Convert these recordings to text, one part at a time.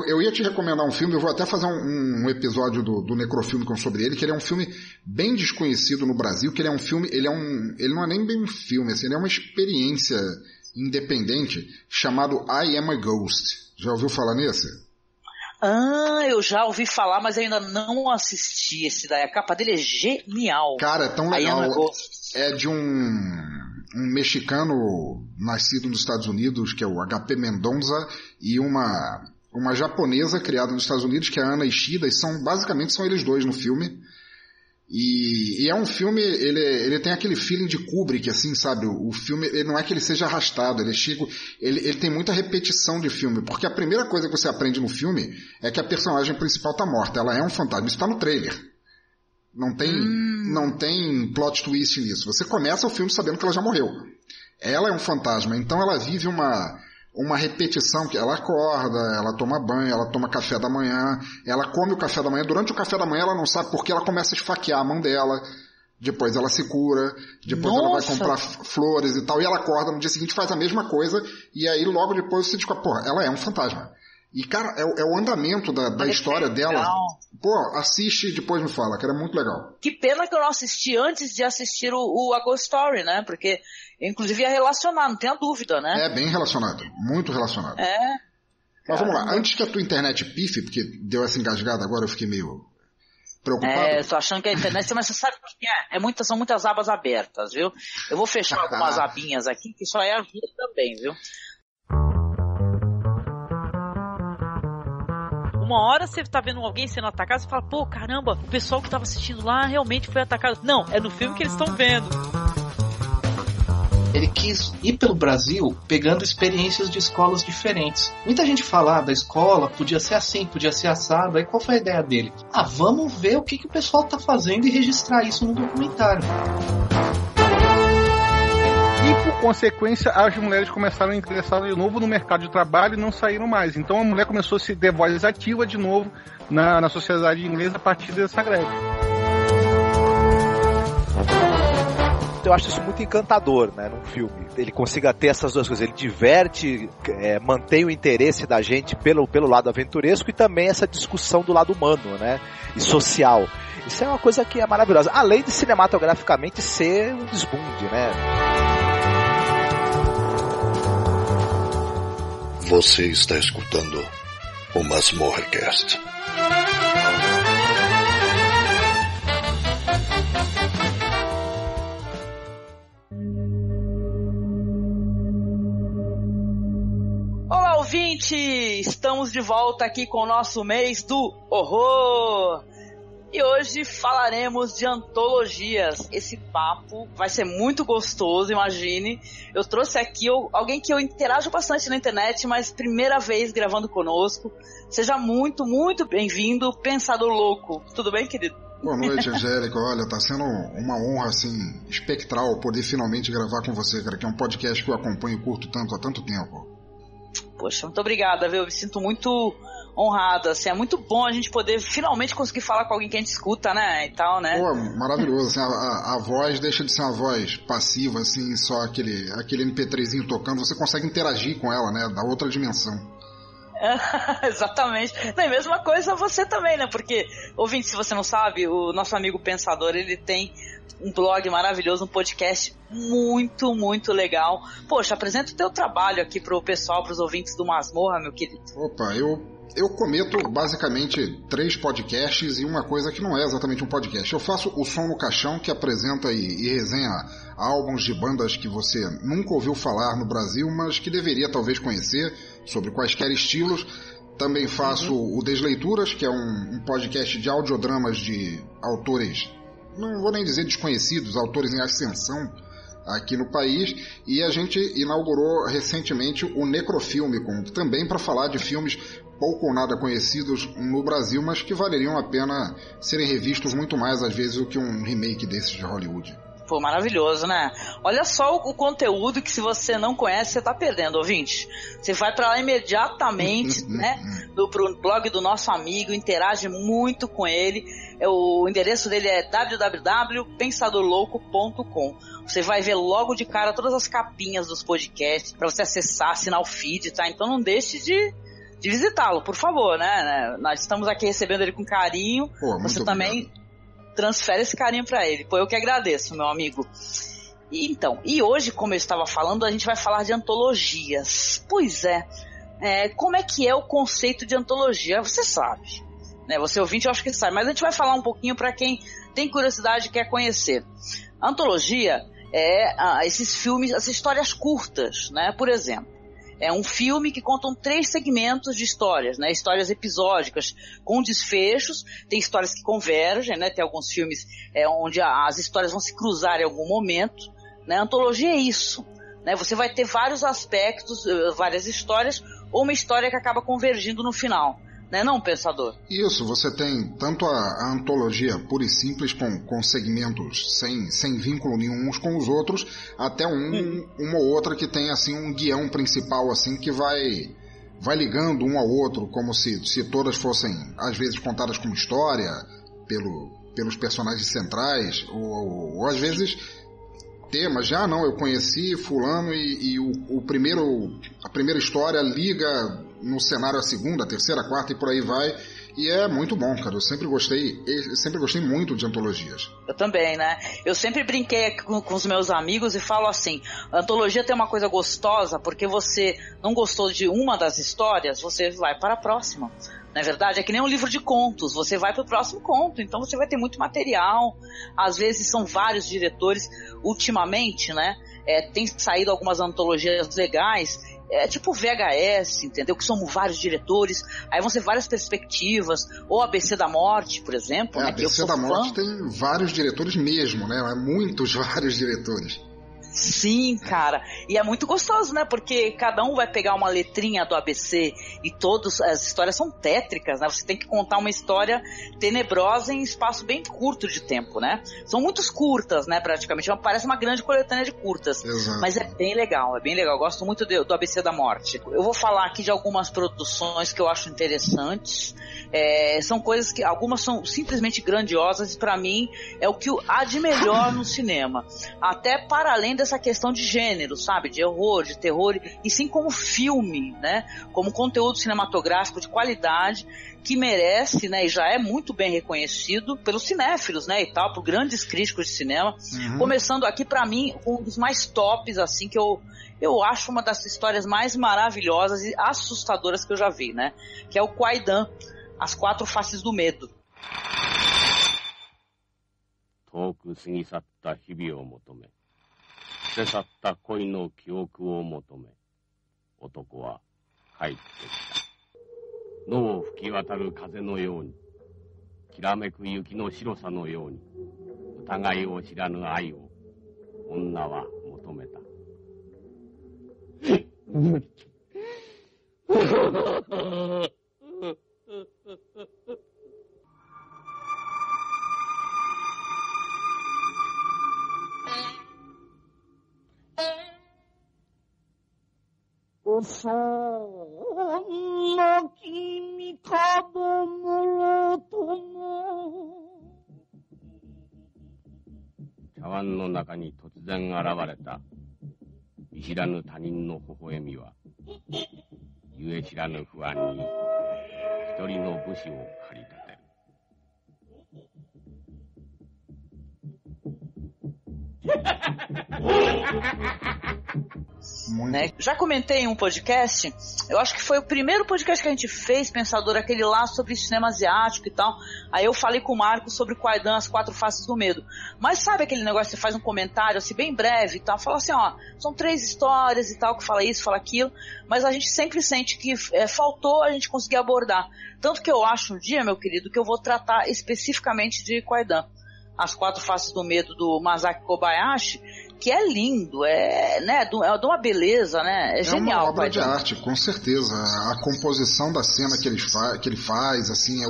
eu ia te recomendar um filme, eu vou até fazer um episódio do Necrofilme sobre ele, que ele é um filme bem desconhecido no Brasil, que ele é um filme, ele não é nem bem um filme, assim, ele é uma experiência independente chamado I Am a Ghost. Já ouviu falar nesse? Eu já ouvi falar, mas ainda não assisti esse daí. A capa dele é genial. Cara, é tão legal. I Am a Ghost. É de um mexicano nascido nos Estados Unidos, que é o HP Mendonça, e uma japonesa criada nos Estados Unidos, que é a Ana Ishida, e basicamente são eles dois no filme. E é um filme, ele tem aquele feeling de Kubrick, assim, sabe? O filme, ele não é que ele seja arrastado, ele tem muita repetição de filme, porque a primeira coisa que você aprende no filme é que a personagem principal tá morta, ela é um fantasma, isso tá no trailer. Não tem plot twist nisso. Você começa o filme sabendo que ela já morreu. Ela é um fantasma, então ela vive uma repetição, que ela acorda, ela toma banho, ela toma café da manhã, ela come o café da manhã, durante o café da manhã ela não sabe porque ela começa a esfaquear a mão dela, depois ela se cura, depois ela vai comprar flores e tal, e ela acorda no dia seguinte, faz a mesma coisa, e aí logo depois você descobre, porra, ela é um fantasma. E cara, é o andamento da história dela. Pô, assiste e depois me fala, que era muito legal. Que pena que eu não assisti antes de assistir A Ghost Story, né? Porque eu, inclusive, ia relacionar, não tenha dúvida, né? É bem relacionado, muito relacionado. Mas vamos lá, antes que a tua internet pife, porque deu essa engasgada agora, eu fiquei meio preocupado. Eu tô achando que a internet, mas você sabe o que é? São muitas abas abertas, viu? Eu vou fechar algumas abinhas aqui, que só é a vida também, viu? Uma hora você tá vendo alguém sendo atacado, você fala, pô, caramba, o pessoal que tava assistindo lá realmente foi atacado. Não, é no filme que eles estão vendo. Ele quis ir pelo Brasil pegando experiências de escolas diferentes. Muita gente fala, da escola podia ser assim, podia ser assado. Aí qual foi a ideia dele? Vamos ver o que o pessoal tá fazendo e registrar isso no documentário. E, por consequência, as mulheres começaram a ingressar de novo no mercado de trabalho e não saíram mais. Então a mulher começou a se ter voz ativa de novo na sociedade inglesa a partir dessa greve. Eu acho isso muito encantador, né, num filme. Ele consiga ter essas duas coisas. Ele diverte, mantém o interesse da gente pelo lado aventuresco e também essa discussão do lado humano, né, e social. Isso é uma coisa que é maravilhosa. Além de cinematograficamente ser um desbunde, né. Você está escutando o Masmorrecast. Olá, ouvinte! Estamos de volta aqui com o nosso mês do horror. E hoje falaremos de antologias. Esse papo vai ser muito gostoso, imagine. Eu trouxe aqui alguém que eu interajo bastante na internet, mas primeira vez gravando conosco. Seja muito, muito bem-vindo, Pensador Louco. Tudo bem, querido? Boa noite, Angélica. Olha, tá sendo uma honra, assim, espectral poder finalmente gravar com você, cara, que é um podcast que eu acompanho e curto tanto há tanto tempo. Poxa, muito obrigada, viu? Eu me sinto muito honrada, assim, é muito bom a gente poder finalmente conseguir falar com alguém que a gente escuta, né, e tal, né? Pô, maravilhoso, assim, a voz deixa de ser uma voz passiva, assim, só aquele MP3zinho tocando, você consegue interagir com ela, né, da outra dimensão. Exatamente. Não, e mesma coisa você também, né, porque, ouvinte, se você não sabe, o nosso amigo Pensador, ele tem um blog maravilhoso, um podcast muito, muito legal. Poxa, apresenta o teu trabalho aqui pro pessoal, pros ouvintes do Masmorra, meu querido. Opa, eu cometo basicamente 3 podcasts e uma coisa que não é exatamente um podcast. Eu faço o Som no Caixão, que apresenta e resenha álbuns de bandas que você nunca ouviu falar no Brasil, mas que deveria talvez conhecer, sobre quaisquer estilos. Também faço o Desleituras, que é um podcast de audiodramas de autores, não vou nem dizer desconhecidos, autores em ascensão aqui no país, e a gente inaugurou recentemente o Necrofilme, também para falar de filmes pouco ou nada conhecidos no Brasil, mas que valeriam a pena serem revistos muito mais às vezes do que um remake desses de Hollywood. Pô, maravilhoso, né? Olha só o conteúdo que, se você não conhece, você tá perdendo, ouvinte. Você vai pra lá imediatamente, né? Pro blog do nosso amigo, interage muito com ele. O endereço dele é www.pensadorlouco.com. Você vai ver logo de cara todas as capinhas dos podcasts pra você acessar, assinar o feed, tá? Então não deixe de de visitá-lo, por favor, né? Nós estamos aqui recebendo ele com carinho. Pô, você muito também obrigado. Transfere esse carinho pra ele. Pô, eu que agradeço, meu amigo. E hoje, como eu estava falando, a gente vai falar de antologias. Pois é, como é que é o conceito de antologia? Você sabe, né? Você ouvinte, eu acho que sabe, mas a gente vai falar um pouquinho para quem tem curiosidade e quer conhecer. A antologia esses filmes, as histórias curtas, né? Por exemplo, é um filme que contam 3 segmentos de histórias, né? Histórias episódicas com desfechos, tem histórias que convergem, né? Tem alguns filmes onde as histórias vão se cruzar em algum momento, né? Antologia é isso, né? Você vai ter vários aspectos, várias histórias, ou uma história que acaba convergindo no final. Né, não, pensador? Isso, você tem tanto a antologia pura e simples com segmentos sem vínculo nenhum uns com os outros, até uma ou outra que tem assim um guião principal assim que vai ligando um ao outro, como se todas fossem às vezes contadas como história pelos personagens centrais, ou às vezes temas, não, eu conheci fulano e a primeira história liga no cenário a segunda, a terceira, a quarta e por aí vai, e é muito bom, cara. Eu sempre gostei muito de antologias. Eu também, né? Eu sempre brinquei aqui com os meus amigos e falo assim, a antologia tem uma coisa gostosa, porque você não gostou de uma das histórias, você vai para a próxima. Não é verdade? É que nem um livro de contos, você vai para o próximo conto, então você vai ter muito material, às vezes são vários diretores. Ultimamente, né, tem saído algumas antologias legais, tipo VHS, entendeu? Que são vários diretores, aí vão ser várias perspectivas, ou ABC da Morte, por exemplo. Né, ABC da Morte tem vários diretores mesmo, né? Muitos, vários diretores. Sim, cara, e é muito gostoso, né, porque cada um vai pegar uma letrinha do ABC e todas as histórias são tétricas, né, você tem que contar uma história tenebrosa em espaço bem curto de tempo, né, são muitas curtas, né, praticamente, parece uma grande coletânea de curtas. Exato. Mas é bem legal, eu gosto muito do ABC da Morte. Eu vou falar aqui de algumas produções que eu acho interessantes, são coisas que, algumas são simplesmente grandiosas e pra mim é o que há de melhor no cinema, até para além dessa questão de gênero, sabe, de horror, de terror, e sim como filme, né, como conteúdo cinematográfico de qualidade que merece, né, e já é muito bem reconhecido pelos cinéfilos, né, e tal, por grandes críticos de cinema. Começando aqui pra mim um dos mais tops, assim, que eu acho uma das histórias mais maravilhosas e assustadoras que eu já vi, né, que é o Kwaidan, As 4 Faces do Medo. 遠く過ぎ去った日々を求め、捨て去った恋の記憶を求め、男は帰ってきた。野を吹き渡る風のように、きらめく雪の白さのように、疑いを知らぬ愛を女は求めた。そんな君かどもろとも茶碗の中に突然現れた見知らぬ他人の微笑みは、ゆえ知らぬ不安に一人の武士を駆り立てる。Né? Já comentei em um podcast, eu acho que foi o primeiro podcast que a gente fez, Pensador, aquele lá sobre cinema asiático e tal. Aí eu falei com o Marcos sobre Kwaidan, As 4 Faces do Medo. Mas sabe aquele negócio que você faz um comentário assim bem breve e tal, fala assim, ó, são 3 histórias e tal, que fala isso, fala aquilo, mas a gente sempre sente que faltou a gente conseguir abordar. Tanto que eu acho um dia, meu querido, que eu vou tratar especificamente de Kwaidan, As 4 Faces do Medo, do Masaki Kobayashi, que é lindo, né, de uma beleza, né, é genial. É uma obra de arte, com certeza. A composição da cena que ele faz, assim,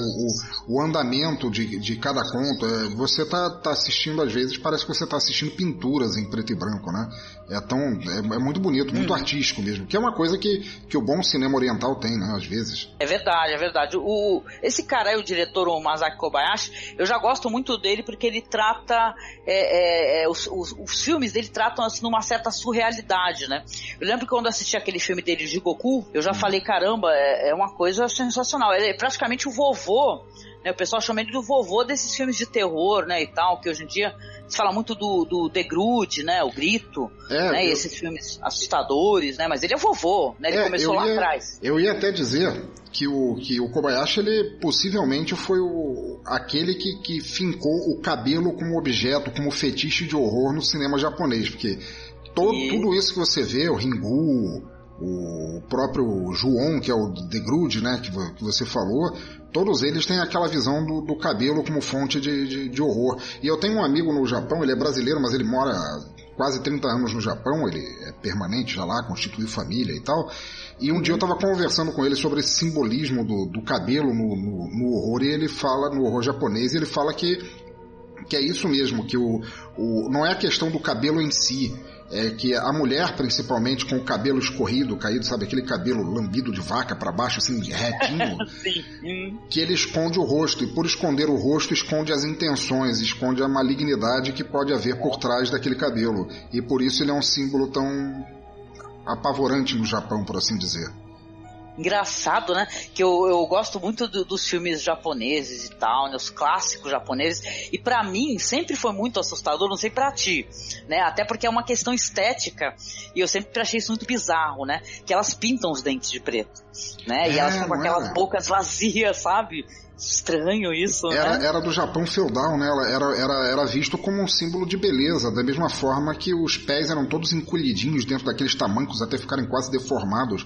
o andamento de cada conto, você tá assistindo, às vezes, parece que você tá assistindo pinturas em preto e branco, né? É muito bonito, muito artístico mesmo, que é uma coisa que o bom cinema oriental tem, né, às vezes. É verdade. Esse cara aí, o diretor, o Masaki Kobayashi, eu já gosto muito dele porque ele trata os filmes dele tratam assim numa certa surrealidade, né? Eu lembro que quando assisti aquele filme dele de Goku, eu já falei, caramba, é uma coisa sensacional. Ele é praticamente o vovô, né? O pessoal chama ele do vovô desses filmes de terror, né, e tal, que hoje em dia se fala muito do The Grudge, né, o Grito, né, e esses filmes assustadores, né, mas ele é vovô, né, ele começou lá atrás. Eu ia até dizer que o Kobayashi, ele possivelmente foi aquele que fincou o cabelo como objeto, como fetiche de horror no cinema japonês, porque tudo isso que você vê, o Ringu, o próprio Ju-On, que é o The Grudge, né, que você falou, todos eles têm aquela visão do cabelo como fonte de horror. E eu tenho um amigo no Japão, ele é brasileiro, mas ele mora há quase 30 anos no Japão, ele é permanente já lá, constituiu família e tal. E um dia eu estava conversando com ele sobre esse simbolismo do cabelo no horror, e ele fala, no horror japonês, ele fala que é isso mesmo, que não é a questão do cabelo em si, é que a mulher, principalmente, com o cabelo escorrido, caído, sabe, aquele cabelo lambido de vaca para baixo, assim, retinho, que ele esconde o rosto, e por esconder o rosto, esconde as intenções, esconde a malignidade que pode haver por trás daquele cabelo, e por isso ele é um símbolo tão apavorante no Japão, por assim dizer. Engraçado, né? Que eu gosto muito dos filmes japoneses e tal, né? Os clássicos japoneses. E pra mim, sempre foi muito assustador, não sei pra ti, né? Até porque é uma questão estética. E eu sempre achei isso muito bizarro, né? Que elas pintam os dentes de preto, né? E elas ficam com aquelas bocas vazias, sabe? Estranho isso, né? Era do Japão feudal, né? Era visto como um símbolo de beleza, da mesma forma que os pés eram todos encolhidinhos dentro daqueles tamancos até ficarem quase deformados.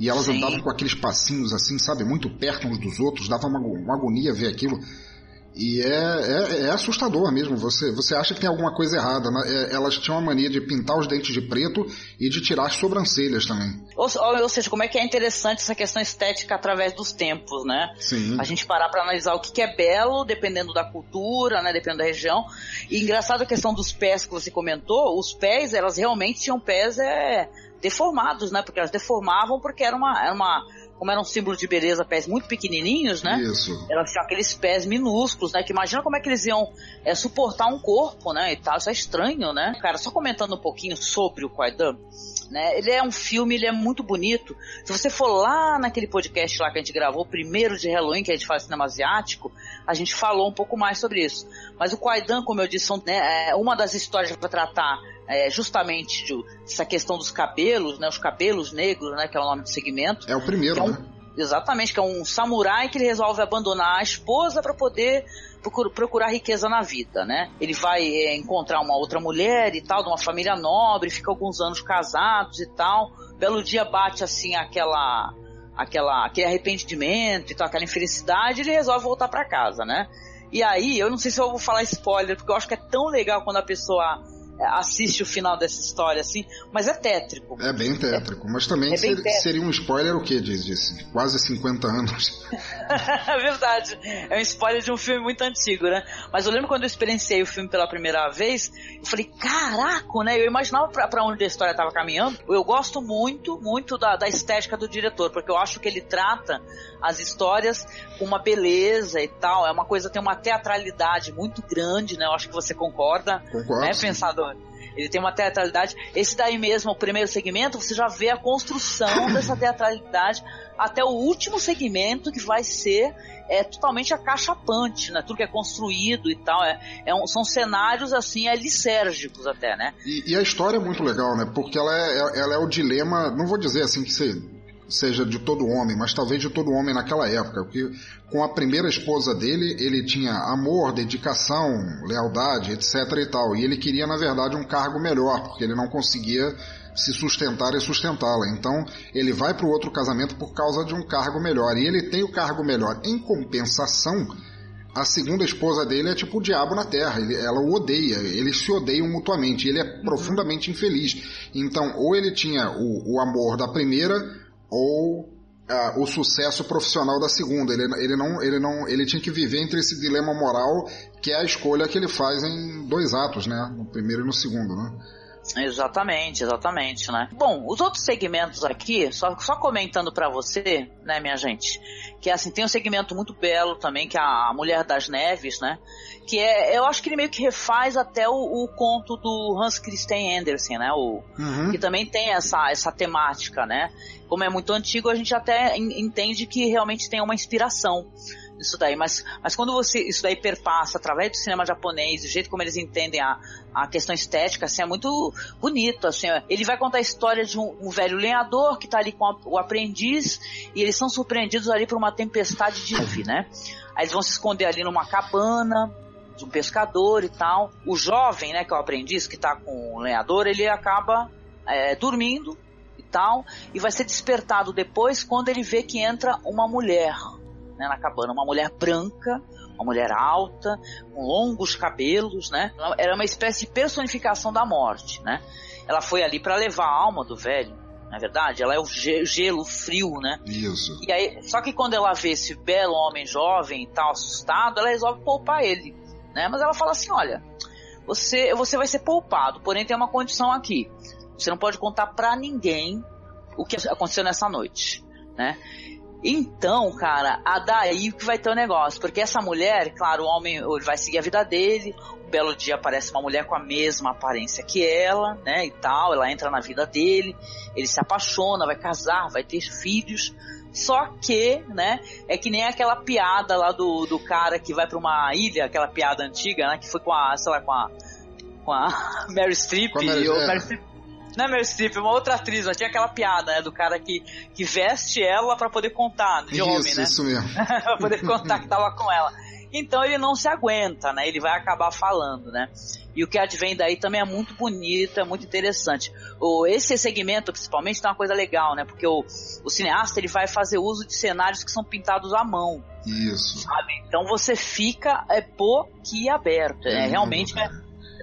E elas andavam com aqueles passinhos assim, sabe, muito perto uns dos outros, dava uma agonia ver aquilo. E é assustador mesmo, você acha que tem alguma coisa errada, né? Elas tinham a mania de pintar os dentes de preto e de tirar as sobrancelhas também. Ou seja, como é que é interessante essa questão estética através dos tempos, né? Sim. A gente parar pra analisar o que é belo, dependendo da cultura, né, dependendo da região. E engraçado a questão dos pés que você comentou, os pés, elas realmente tinham pés deformados, né? Porque elas deformavam porque como era um símbolo de beleza, pés muito pequenininhos, né? Isso. Elas tinham aqueles pés minúsculos, né? Que imagina como é que eles iam suportar um corpo, né? E tal, isso é estranho, né? Cara, só comentando um pouquinho sobre o Kwaidan, né? Ele é um filme, ele é muito bonito. Se você for lá naquele podcast lá que a gente gravou, o primeiro de Halloween, que a gente faz cinema asiático, a gente falou um pouco mais sobre isso. Mas o Kwaidan, como eu disse, né, uma das histórias para tratar justamente dessa questão dos cabelos, né? Os cabelos negros, né? Que é o nome do segmento. É o primeiro, né? Exatamente, que é um samurai que ele resolve abandonar a esposa para poder procurar riqueza na vida, né? Ele vai encontrar uma outra mulher e tal, de uma família nobre, fica alguns anos casados e tal. Belo dia bate assim aquele arrependimento e tal, aquela infelicidade, e ele resolve voltar para casa, né? E aí, eu não sei se eu vou falar spoiler, porque eu acho que é tão legal quando a pessoa assiste o final dessa história, assim, mas é tétrico. É bem tétrico, mas também seria um spoiler o quê? Diz quase 50 anos. É verdade, é um spoiler de um filme muito antigo, né? Mas eu lembro quando eu experienciei o filme pela primeira vez, eu falei, caraca, né? Eu imaginava pra onde a história estava caminhando. Eu gosto muito, muito da estética do diretor, porque eu acho que ele trata as histórias com uma beleza e tal, é uma coisa, tem uma teatralidade muito grande, né? Eu acho que você concorda, né, pensador? Ele tem uma teatralidade. Esse daí mesmo, o primeiro segmento, você já vê a construção dessa teatralidade até o último segmento, que vai ser totalmente acachapante, né? Tudo que é construído e tal. São cenários assim, lisérgicos até, né? E a história é muito legal, né? Porque ela é o dilema, não vou dizer assim que seja de todo homem, mas talvez de todo homem naquela época, porque com a primeira esposa dele, ele tinha amor, dedicação, lealdade, etc e tal, e ele queria, na verdade, um cargo melhor, porque ele não conseguia se sustentar e sustentá-la, então ele vai para o outro casamento por causa de um cargo melhor, e ele tem o cargo melhor. Em compensação, a segunda esposa dele é tipo o diabo na terra, ela o odeia, eles se odeiam mutuamente, ele é profundamente infeliz. Então, ou ele tinha o amor da primeira, ou o sucesso profissional da segunda. Ele tinha que viver entre esse dilema moral, que é a escolha que ele faz em 2 atos, né? No primeiro e no segundo, né? Exatamente, né? Bom, os outros segmentos aqui, só comentando pra você, né, minha gente, que assim, tem um segmento muito belo também, que é a Mulher das Neves, né, que eu acho que ele meio que refaz até o conto do Hans Christian Andersen, né, que também tem essa temática, né, como é muito antigo, a gente até entende que realmente tem uma inspiração isso daí, mas quando isso daí perpassa através do cinema japonês, do jeito como eles entendem a questão estética, assim, é muito bonito, assim, ele vai contar a história de um velho lenhador que tá ali com o aprendiz, e eles são surpreendidos ali por uma tempestade de neve, né, aí eles vão se esconder ali numa cabana de um pescador e tal, o jovem, né, que é o aprendiz, que tá com o lenhador, ele acaba dormindo e tal, e vai ser despertado depois quando ele vê que entra uma mulher, né, na cabana, uma mulher branca, uma mulher alta, com longos cabelos, né? Era uma espécie de personificação da morte, né? Ela foi ali para levar a alma do velho, não é verdade? Ela é o gelo, o frio, né? Isso. E aí, só que quando ela vê esse belo homem jovem e tal, assustado, ela resolve poupar ele, né? Mas ela fala assim, olha, você vai ser poupado, porém tem uma condição aqui. Você não pode contar para ninguém o que aconteceu nessa noite, né? Então, cara, daí que vai ter o negócio, porque essa mulher, claro, o homem ele vai seguir a vida dele, um belo dia aparece uma mulher com a mesma aparência que ela, né, e tal, ela entra na vida dele, ele se apaixona, vai casar, vai ter filhos, só que, né, é que nem aquela piada lá do cara que vai pra uma ilha, aquela piada antiga, né, que foi com a Meryl Streep, Meryl Streep. Não é Meryl Streep, uma outra atriz, mas tinha aquela piada, né, do cara que veste ela pra poder contar, de homem, né? Isso mesmo. Pra poder contar que tava com ela. Então ele não se aguenta, né, ele vai acabar falando, né? E o que advém daí também é muito bonito, é muito interessante. Esse segmento, principalmente, tem uma coisa legal, né, porque o cineasta, ele vai fazer uso de cenários que são pintados à mão. Isso. Sabe? Então você fica boquiaberto, realmente é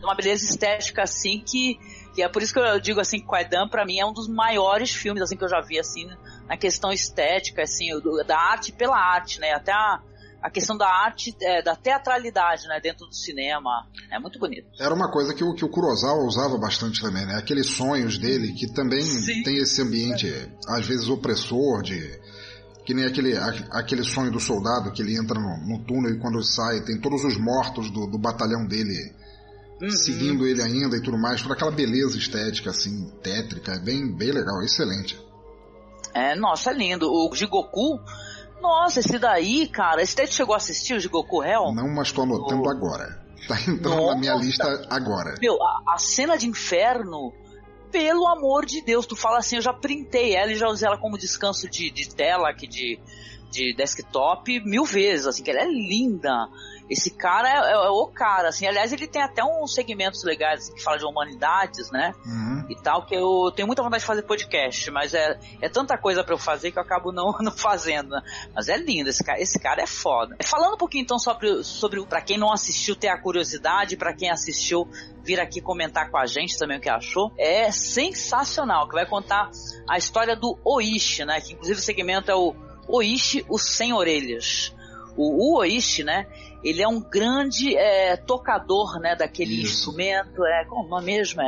uma beleza estética, assim, que é por isso que eu digo assim que Kwaidan pra mim é um dos maiores filmes assim que eu já vi assim na questão estética, assim, da arte pela arte, né, até a questão da arte, da teatralidade, né, dentro do cinema, é muito bonito. Era uma coisa que o Kurosawa usava bastante também, né, aqueles sonhos dele que também tem esse ambiente às vezes opressor, que nem aquele sonho do soldado que ele entra no túnel e quando sai tem todos os mortos do batalhão dele seguindo ele ainda e tudo mais, toda aquela beleza estética, assim, tétrica, é bem legal, excelente. Nossa, é lindo. O Jigoku, nossa, esse daí, cara, esse daí chegou a assistir, o Jigoku Hell? Não, mas tô anotando agora. Tá entrando na minha lista agora. Meu, a cena de inferno, pelo amor de Deus, tu fala assim, eu já printei ela e já usei ela como descanso de tela aqui de desktop 1000 vezes, assim, que ela é linda. Esse cara é o cara, assim, aliás, ele tem até uns segmentos legais, assim, que fala de humanidades, né, e tal, que eu tenho muita vontade de fazer podcast, mas é tanta coisa pra eu fazer que eu acabo não fazendo, né? Mas é lindo, esse cara é foda. Falando um pouquinho, então, sobre pra quem não assistiu, ter a curiosidade, pra quem assistiu, vir aqui comentar com a gente também o que achou, é sensacional, que vai contar a história do Oishi, né, que inclusive o segmento é o Oishi, o Sem Orelhas. O Oishi, né, ele é um grande tocador, né, daquele instrumento, como o nome mesmo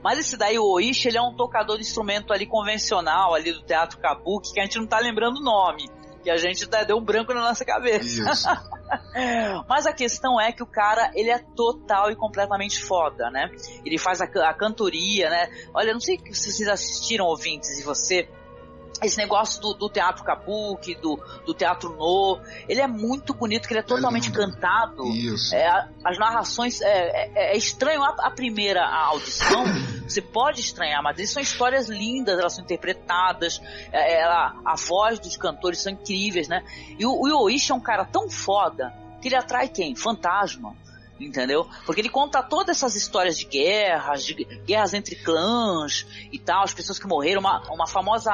mas esse daí, o Oishi, ele é um tocador de instrumento ali convencional, ali do teatro kabuki, que a gente não tá lembrando o nome, que a gente deu um branco na nossa cabeça. Isso. Mas a questão é que o cara, ele é total e completamente foda, né, ele faz a cantoria, né, olha, não sei se vocês assistiram, ouvintes, e você... Esse negócio do teatro kabuki, do teatro no, ele é muito bonito, que ele é totalmente cantado. Isso. As narrações, é estranho a primeira audição, você pode estranhar, mas eles são histórias lindas, elas são interpretadas, a voz dos cantores são incríveis, né? E o Oishi é um cara tão foda, que ele atrai quem? Fantasma. Entendeu? Porque ele conta todas essas histórias de guerras entre clãs e tal, as pessoas que morreram, uma famosa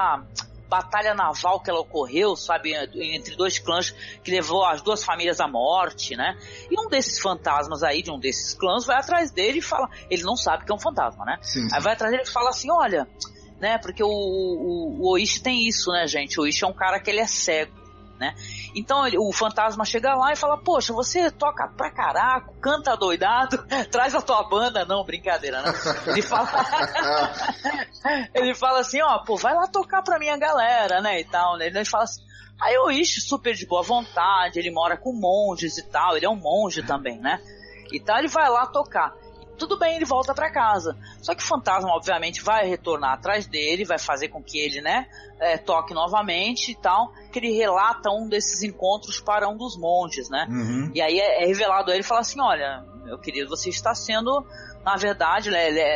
batalha naval que ela ocorreu, sabe, entre dois clãs que levou as duas famílias à morte, né? E um desses fantasmas aí, de um desses clãs, vai atrás dele e fala, ele não sabe que é um fantasma, né? Sim. Aí vai atrás dele e fala assim, olha, né, porque o Oishi tem isso, né, gente? O Oishi é um cara que ele é cego. né? Então o fantasma chega lá e fala, poxa, você toca pra caraca, canta doidado, traz a tua banda. Não, brincadeira, né? Ele fala assim, ó, pô, vai lá tocar pra minha galera, né, e tal, né? Ele fala assim, aí o Ishi super de boa vontade, ele mora com monges e tal, ele é um monge também, né? Então ele vai lá tocar. Tudo bem, ele volta pra casa. Só que o fantasma, obviamente, vai retornar atrás dele, vai fazer com que ele, né, toque novamente e tal. Que ele relata um desses encontros para um dos monges, né? Uhum. E aí é revelado a ele e fala assim, olha, meu querido, você está sendo, na verdade,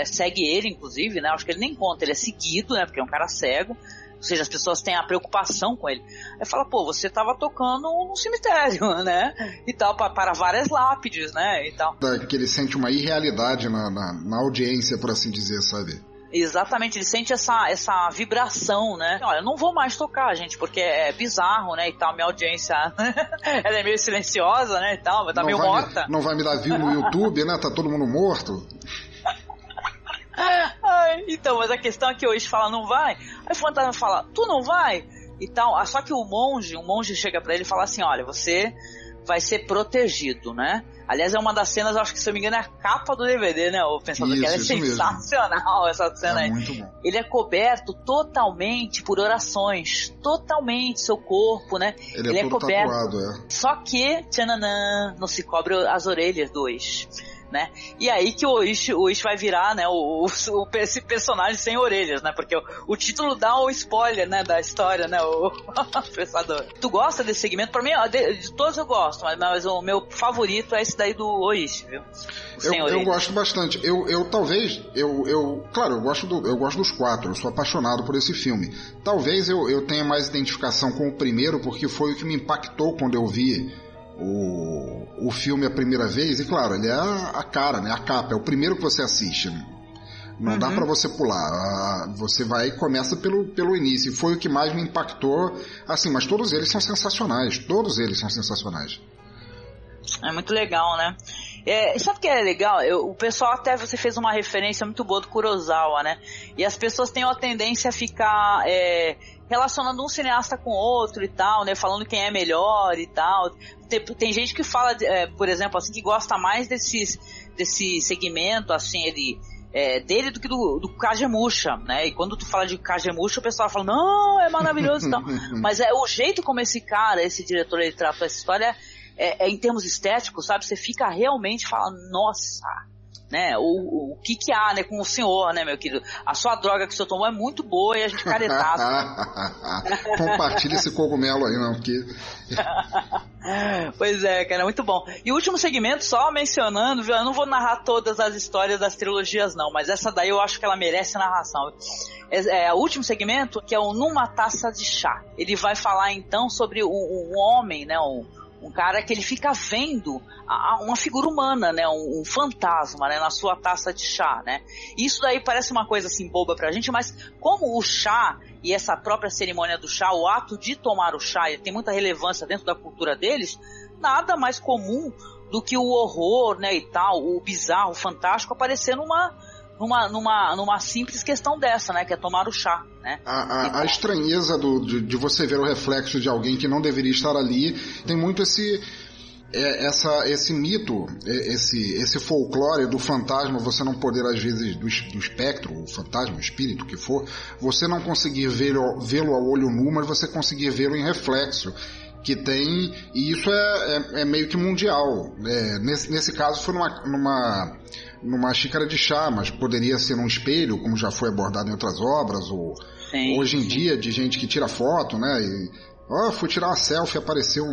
segue ele, inclusive, né? Acho que ele nem conta, ele é seguido, né? Porque é um cara cego. Ou seja, as pessoas têm a preocupação com ele. Aí fala, pô, você tava tocando num cemitério, né? E tal, para várias lápides, né? E tal. Que ele sente uma irrealidade na audiência, por assim dizer, sabe? Exatamente, ele sente essa vibração, né? Olha, eu não vou mais tocar, gente, porque é bizarro, né? E tal, minha audiência, ela é meio silenciosa, né? E tal, tá meio morta. Não vai me dar view no YouTube, né? Tá todo mundo morto. Então, mas a questão é que o Ishi fala, não vai. Aí o fantasma fala, tu não vai? E tal. Só que o monge chega pra ele e fala assim, olha, você vai ser protegido, né? Aliás, é uma das cenas, acho que se eu me engano, é a capa do DVD, né? O pensador que ela é sensacional, essa cena aí. Muito bom. Ele é coberto totalmente por orações. Totalmente, seu corpo, né? Ele é todo coberto. Tatuado, Só que, tchananã, não se cobre as orelhas do Ishi, né? E aí que o Ishi vai virar, né, esse personagem sem orelhas, né? Porque o título dá um spoiler, né, da história, né, o pensador. Tu gosta desse segmento? Pra mim, de todos eu gosto, mas o meu favorito é esse daí do Ishi, viu? Eu gosto bastante. Claro, eu gosto dos 4, eu sou apaixonado por esse filme. Talvez eu tenha mais identificação com o primeiro, porque foi o que me impactou quando eu vi o filme a primeira vez. E claro, ele é a cara, né, a capa, é o primeiro que você assiste. Não dá pra você pular, você vai e começa pelo início. Foi o que mais me impactou, assim, mas todos eles são sensacionais. É muito legal, né? Sabe o que é legal? O pessoal, até você fez uma referência muito boa do Kurosawa, né? E as pessoas têm uma tendência a ficar relacionando um cineasta com outro e tal, né? Falando quem é melhor e tal. Tem gente que fala, por exemplo, assim, que gosta mais desse segmento, assim, dele do que do Kagemusha, né? E quando tu fala de Kagemusha, o pessoal fala, não, é maravilhoso e tal. Mas o jeito como esse diretor, ele tratou essa história em termos estéticos, sabe? Você fica realmente falando, nossa, né? O que há, né, com o senhor, né, meu querido? A sua droga que o senhor tomou é muito boa e a gente caretaço. Compartilha esse cogumelo aí, não, porque... Pois é, cara, muito bom. E o último segmento, só mencionando, viu? Eu não vou narrar todas as histórias das trilogias, não, mas essa daí eu acho que ela merece narração. O último segmento, que é o Numa Taça de Chá. Ele vai falar, então, sobre um homem, né, um cara que ele fica vendo uma figura humana, né, um fantasma, né, na sua taça de chá, né. Isso daí parece uma coisa assim boba pra gente, mas como o chá e essa própria cerimônia do chá, o ato de tomar o chá, ele tem muita relevância dentro da cultura deles, nada mais comum do que o horror, né, e tal, o bizarro, o fantástico aparecer numa simples questão dessa, né, que é tomar o chá, né? A estranheza de você ver o reflexo de alguém que não deveria estar ali, tem muito esse mito, esse folclore do fantasma, você não poder, às vezes, do espectro, o fantasma, o espírito, o que for, você não conseguir vê-lo ao olho nu, mas você conseguir vê-lo em reflexo, que tem, e isso é meio que mundial. Nesse caso foi numa xícara de chá, mas poderia ser num espelho, como já foi abordado em outras obras, ou sim, hoje em dia, de gente que tira foto, né, e fui tirar uma selfie, apareceu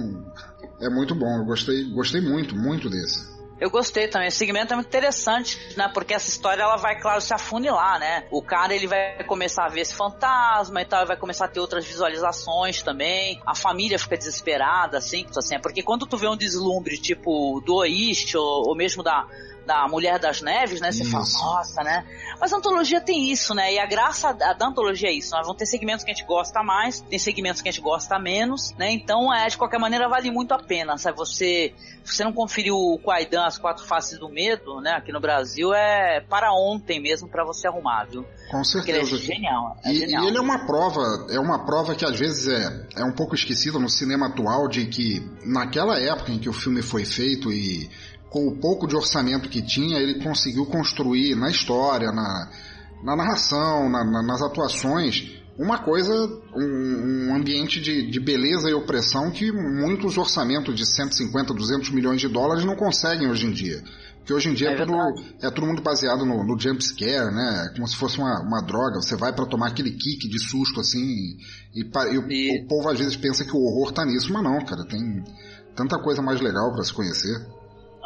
é muito bom, eu gostei muito desse. Eu gostei também, esse segmento é muito interessante, né, porque essa história, ela vai, claro, se afunilar, né, o cara, ele vai começar a ver esse fantasma e tal, vai começar a ter outras visualizações também, a família fica desesperada, assim, porque quando tu vê um deslumbre, tipo, do Ishi, ou mesmo da da Mulher das Neves, né? Você fala, nossa, né? Mas a antologia tem isso, né? E a graça da antologia é isso. Nós vamos ter segmentos que a gente gosta mais, tem segmentos que a gente gosta menos, né? Então, de qualquer maneira, vale muito a pena, sabe? Se você não conferiu o Kwaidan, As Quatro Faces do Medo, né? Aqui no Brasil, é para ontem mesmo para você arrumar, viu? Com certeza. Porque ele é genial. E ele é uma prova que às vezes é um pouco esquecida no cinema atual, de que naquela época em que o filme foi feito e com o pouco de orçamento que tinha, ele conseguiu construir na história, na narração, nas atuações, uma coisa, um ambiente de beleza e opressão que muitos orçamentos de 150, 200 milhões de dólares não conseguem hoje em dia. Porque hoje em dia é todo mundo baseado no jump scare, né? Como se fosse uma droga. Você vai pra tomar aquele kick de susto, assim, e o povo às vezes pensa que o horror tá nisso, mas não, cara. Tem tanta coisa mais legal pra se conhecer.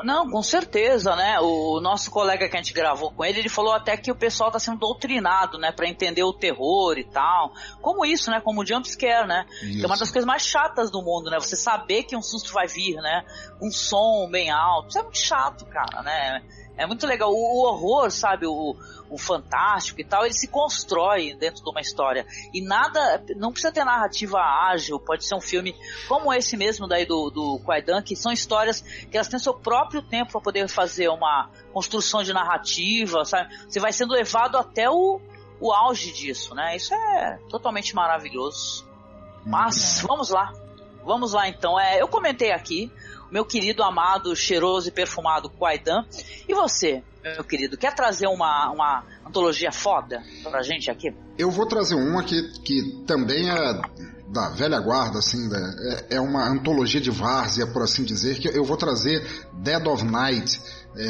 Não, com certeza, né? O nosso colega que a gente gravou com ele falou até que o pessoal tá sendo doutrinado, né? Pra entender o terror e tal. Como isso, né? Como o jumpscare, né? Isso. Que é uma das coisas mais chatas do mundo, né? Você saber que um susto vai vir, né? Um som bem alto. Isso é muito chato, cara, né? É muito legal. O horror, sabe? O fantástico e tal, ele se constrói dentro de uma história. E nada, não precisa ter narrativa ágil, pode ser um filme como esse mesmo daí do Kwaidan, que são histórias que elas têm seu próprio tempo para poder fazer uma construção de narrativa, sabe? Você vai sendo levado até o auge disso, né? Isso é totalmente maravilhoso. Mas, vamos lá então. Eu comentei aqui, meu querido, amado, cheiroso e perfumado Kwaidan. E você, meu querido, quer trazer uma antologia foda pra gente aqui? Eu vou trazer uma que também é da velha guarda, assim, é uma antologia de várzea, por assim dizer, que eu vou trazer Dead of Night.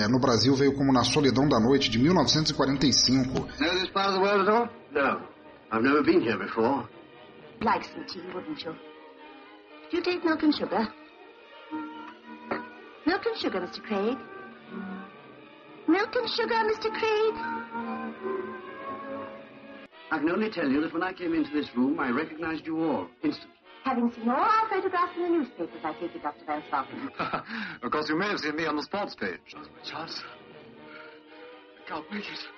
No Brasil veio como Na Solidão da Noite, de 1945. Know this part of the world at all? No. I've never been here before. Like some tea, wouldn't you? Do you take milk and sugar? Milk and sugar, Mr. Craig. Milk and sugar, Mr. Craig. I can only tell you that when I came into this room, I recognized you all, instantly. Having seen all our photographs in the newspapers, I take it, Dr. Van Sloten. Of course, you may have seen me on the sports page. That's my chance. I can't make it.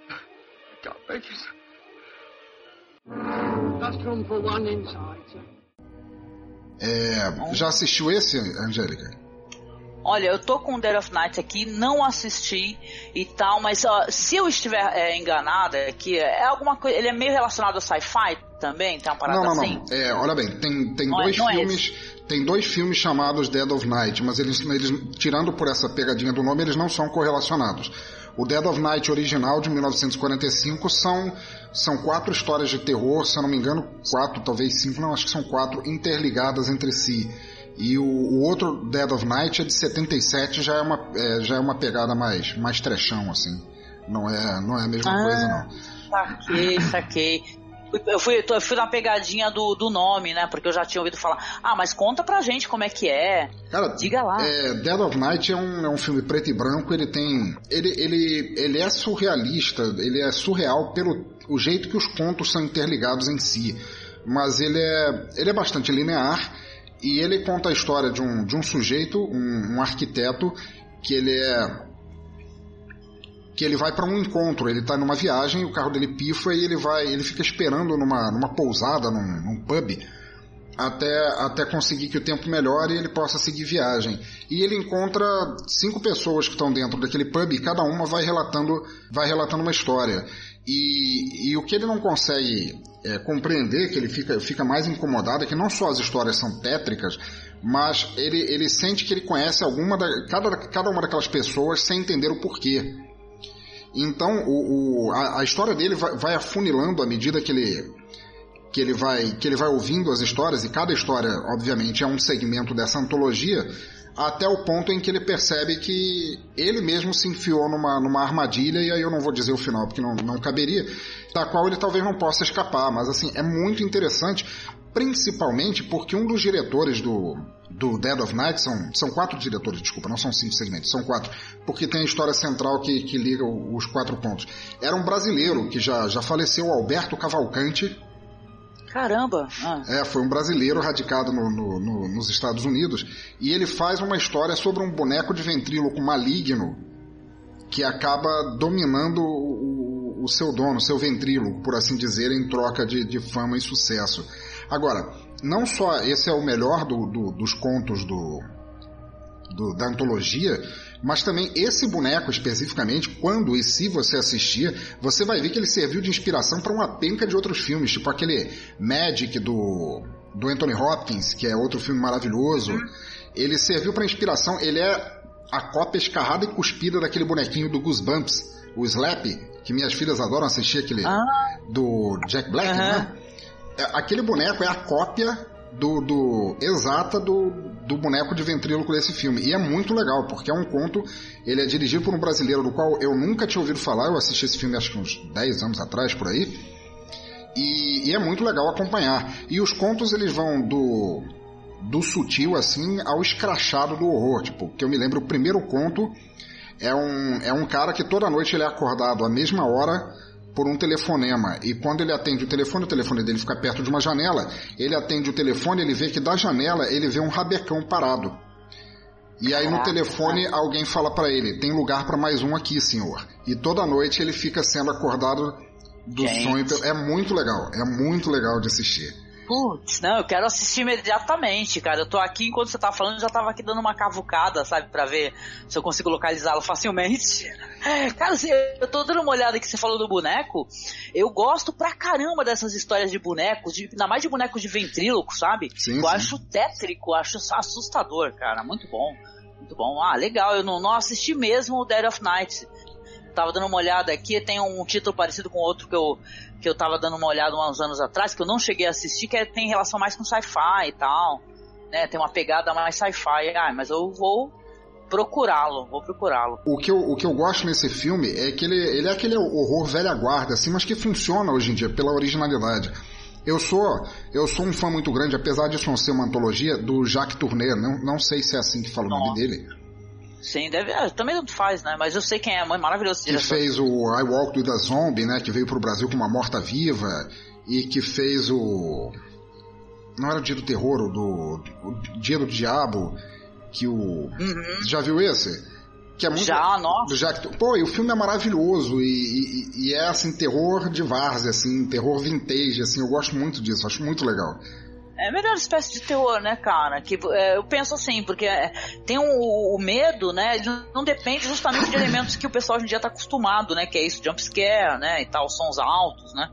I can't make it. Just room for one inside, sir. Já assistiu esse, Angélica? Olha, eu tô com Dead of Night aqui, não assisti e tal, mas se eu estiver enganada, que é alguma coisa, ele é meio relacionado a sci-fi também, tem uma parada assim? Não. Olha bem, tem dois filmes, tem 2 filmes chamados Dead of Night, mas eles, tirando por essa pegadinha do nome, eles não são correlacionados. O Dead of Night original, de 1945, são 4 histórias de terror, se eu não me engano, 4, talvez 5, não, acho que são 4 interligadas entre si. E o outro Dead of Night é de 77, já é uma pegada mais trechão, assim. Não é a mesma coisa, não. Saquei. Eu fui na pegadinha do nome, né? Porque eu já tinha ouvido falar. Mas conta pra gente como é que é. Cara, diga lá. Dead of Night é um filme preto e branco. Ele é surrealista. Ele é surreal pelo o jeito que os contos são interligados em si. Mas ele é bastante linear. E ele conta a história de um sujeito, um arquiteto, que ele vai para um encontro, ele está numa viagem, o carro dele pifa e ele fica esperando numa pousada, num pub, até conseguir que o tempo melhore e ele possa seguir viagem. E ele encontra 5 pessoas que estão dentro daquele pub e cada uma vai relatando uma história. E o que ele não consegue compreender, que ele fica mais incomodado, é que não só as histórias são tétricas, mas ele sente que ele conhece cada uma daquelas pessoas sem entender o porquê. Então a história dele vai afunilando à medida que ele vai ouvindo as histórias, e cada história, obviamente, é um segmento dessa antologia, até o ponto em que ele percebe que ele mesmo se enfiou numa armadilha, e aí eu não vou dizer o final porque não caberia, da qual ele talvez não possa escapar, mas assim, é muito interessante, principalmente porque um dos diretores do Dead of Night, são 4 diretores, desculpa, não são 5 segmentos, são 4, porque tem a história central que liga os 4 pontos. Era um brasileiro que já faleceu, Alberto Cavalcante. Caramba! Foi um brasileiro radicado nos Estados Unidos, e ele faz uma história sobre um boneco de ventríloco maligno que acaba dominando o seu dono, o seu ventríloco, por assim dizer, em troca de fama e sucesso. Agora, não só esse é o melhor dos contos da antologia, mas também esse boneco especificamente, quando e se você assistir, você vai ver que ele serviu de inspiração para uma penca de outros filmes, tipo aquele Magic do Anthony Hopkins, que é outro filme maravilhoso. Ele serviu para inspiração, ele é a cópia escarrada e cuspida daquele bonequinho do Goosebumps, o Slappy, que minhas filhas adoram assistir, aquele do Jack Black, né? Aquele boneco é a cópia exata do boneco de ventríloco desse filme. E é muito legal, porque é um conto, ele é dirigido por um brasileiro do qual eu nunca tinha ouvido falar. Eu assisti esse filme acho que uns 10 anos atrás, por aí. E é muito legal acompanhar. E os contos, eles vão do sutil, assim, ao escrachado do horror. Tipo, que eu me lembro, o primeiro conto é um cara que toda noite ele é acordado à mesma hora por um telefonema, e quando ele atende o telefone dele fica perto de uma janela, ele atende o telefone, ele vê que da janela ele vê um rabecão parado. E aí no telefone alguém fala pra ele: tem lugar pra mais um aqui, senhor. E toda noite ele fica sendo acordado do sonho. É muito legal de assistir. Putz, não, eu quero assistir imediatamente, cara. Eu tô aqui, enquanto você tá falando, já tava aqui dando uma cavucada, sabe, pra ver se eu consigo localizá-lo facilmente. Cara, assim, eu tô dando uma olhada que você falou do boneco. Eu gosto pra caramba dessas histórias de bonecos, ainda mais de bonecos de ventríloco, sabe? Eu acho tétrico, acho assustador, cara. Muito bom, muito bom. Legal, eu não assisti mesmo o Dead of Night. Tava dando uma olhada aqui, tem um título parecido com outro que eu tava dando uma olhada uns anos atrás, que eu não cheguei a assistir, que tem relação mais com sci-fi e tal, né? Tem uma pegada mais sci-fi. Mas eu vou procurá-lo. O que eu gosto nesse filme é que ele é aquele horror velha guarda, assim, mas que funciona hoje em dia pela originalidade. Eu sou um fã muito grande, apesar disso não ser uma antologia, do Jacques Tourneur. Não sei se é assim que fala o nome dele. Sim, também não faz, né? Mas eu sei quem é, maravilhoso. Que fez o I Walked with a Zombie, né? Que veio pro Brasil com uma morta-viva. E que fez o... Não era o Dia do Terror, o Dia do Diabo. Que o... Você já viu esse? Que é muito... Já, nossa. Do Jack... Pô, e o filme é maravilhoso. E é, assim, terror de várzea, assim. Terror vintage, assim. Eu gosto muito disso, acho muito legal. É a melhor espécie de terror, né, cara? Que, eu penso assim, porque tem o medo, né? Ele não depende justamente de elementos que o pessoal hoje em dia tá acostumado, né? Que é isso, jumpscare, né? E tal, sons altos, né?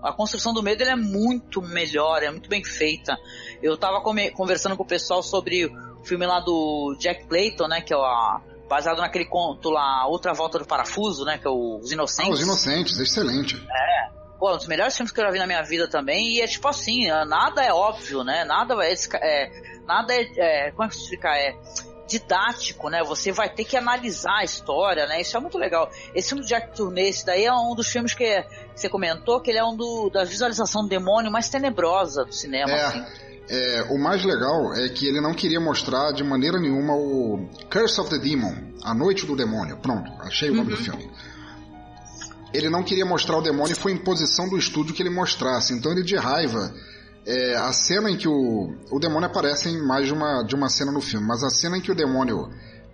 A construção do medo, ele é muito melhor, é muito bem feita. Eu tava conversando com o pessoal sobre o filme lá do Jack Clayton, né? Que é baseado naquele conto lá, Outra Volta do Parafuso, né? Que é Os Inocentes. Os Inocentes, excelente. Pô, um dos melhores filmes que eu já vi na minha vida também. E é tipo assim, nada é óbvio, né? Nada é como é que se explicar? É didático, né? Você vai ter que analisar a história, né? Isso é muito legal. Esse filme do Jack Tourneur, esse daí é um dos filmes que você comentou, que ele é da visualização do demônio mais tenebrosa do cinema. Assim. O mais legal é que ele não queria mostrar de maneira nenhuma o Curse of the Demon, A Noite do Demônio. Pronto, achei o nome do filme. Ele não queria mostrar o demônio, foi imposição do estúdio que ele mostrasse. Então ele, de raiva, a cena em que o demônio aparece em mais de uma cena no filme, mas a cena em que o demônio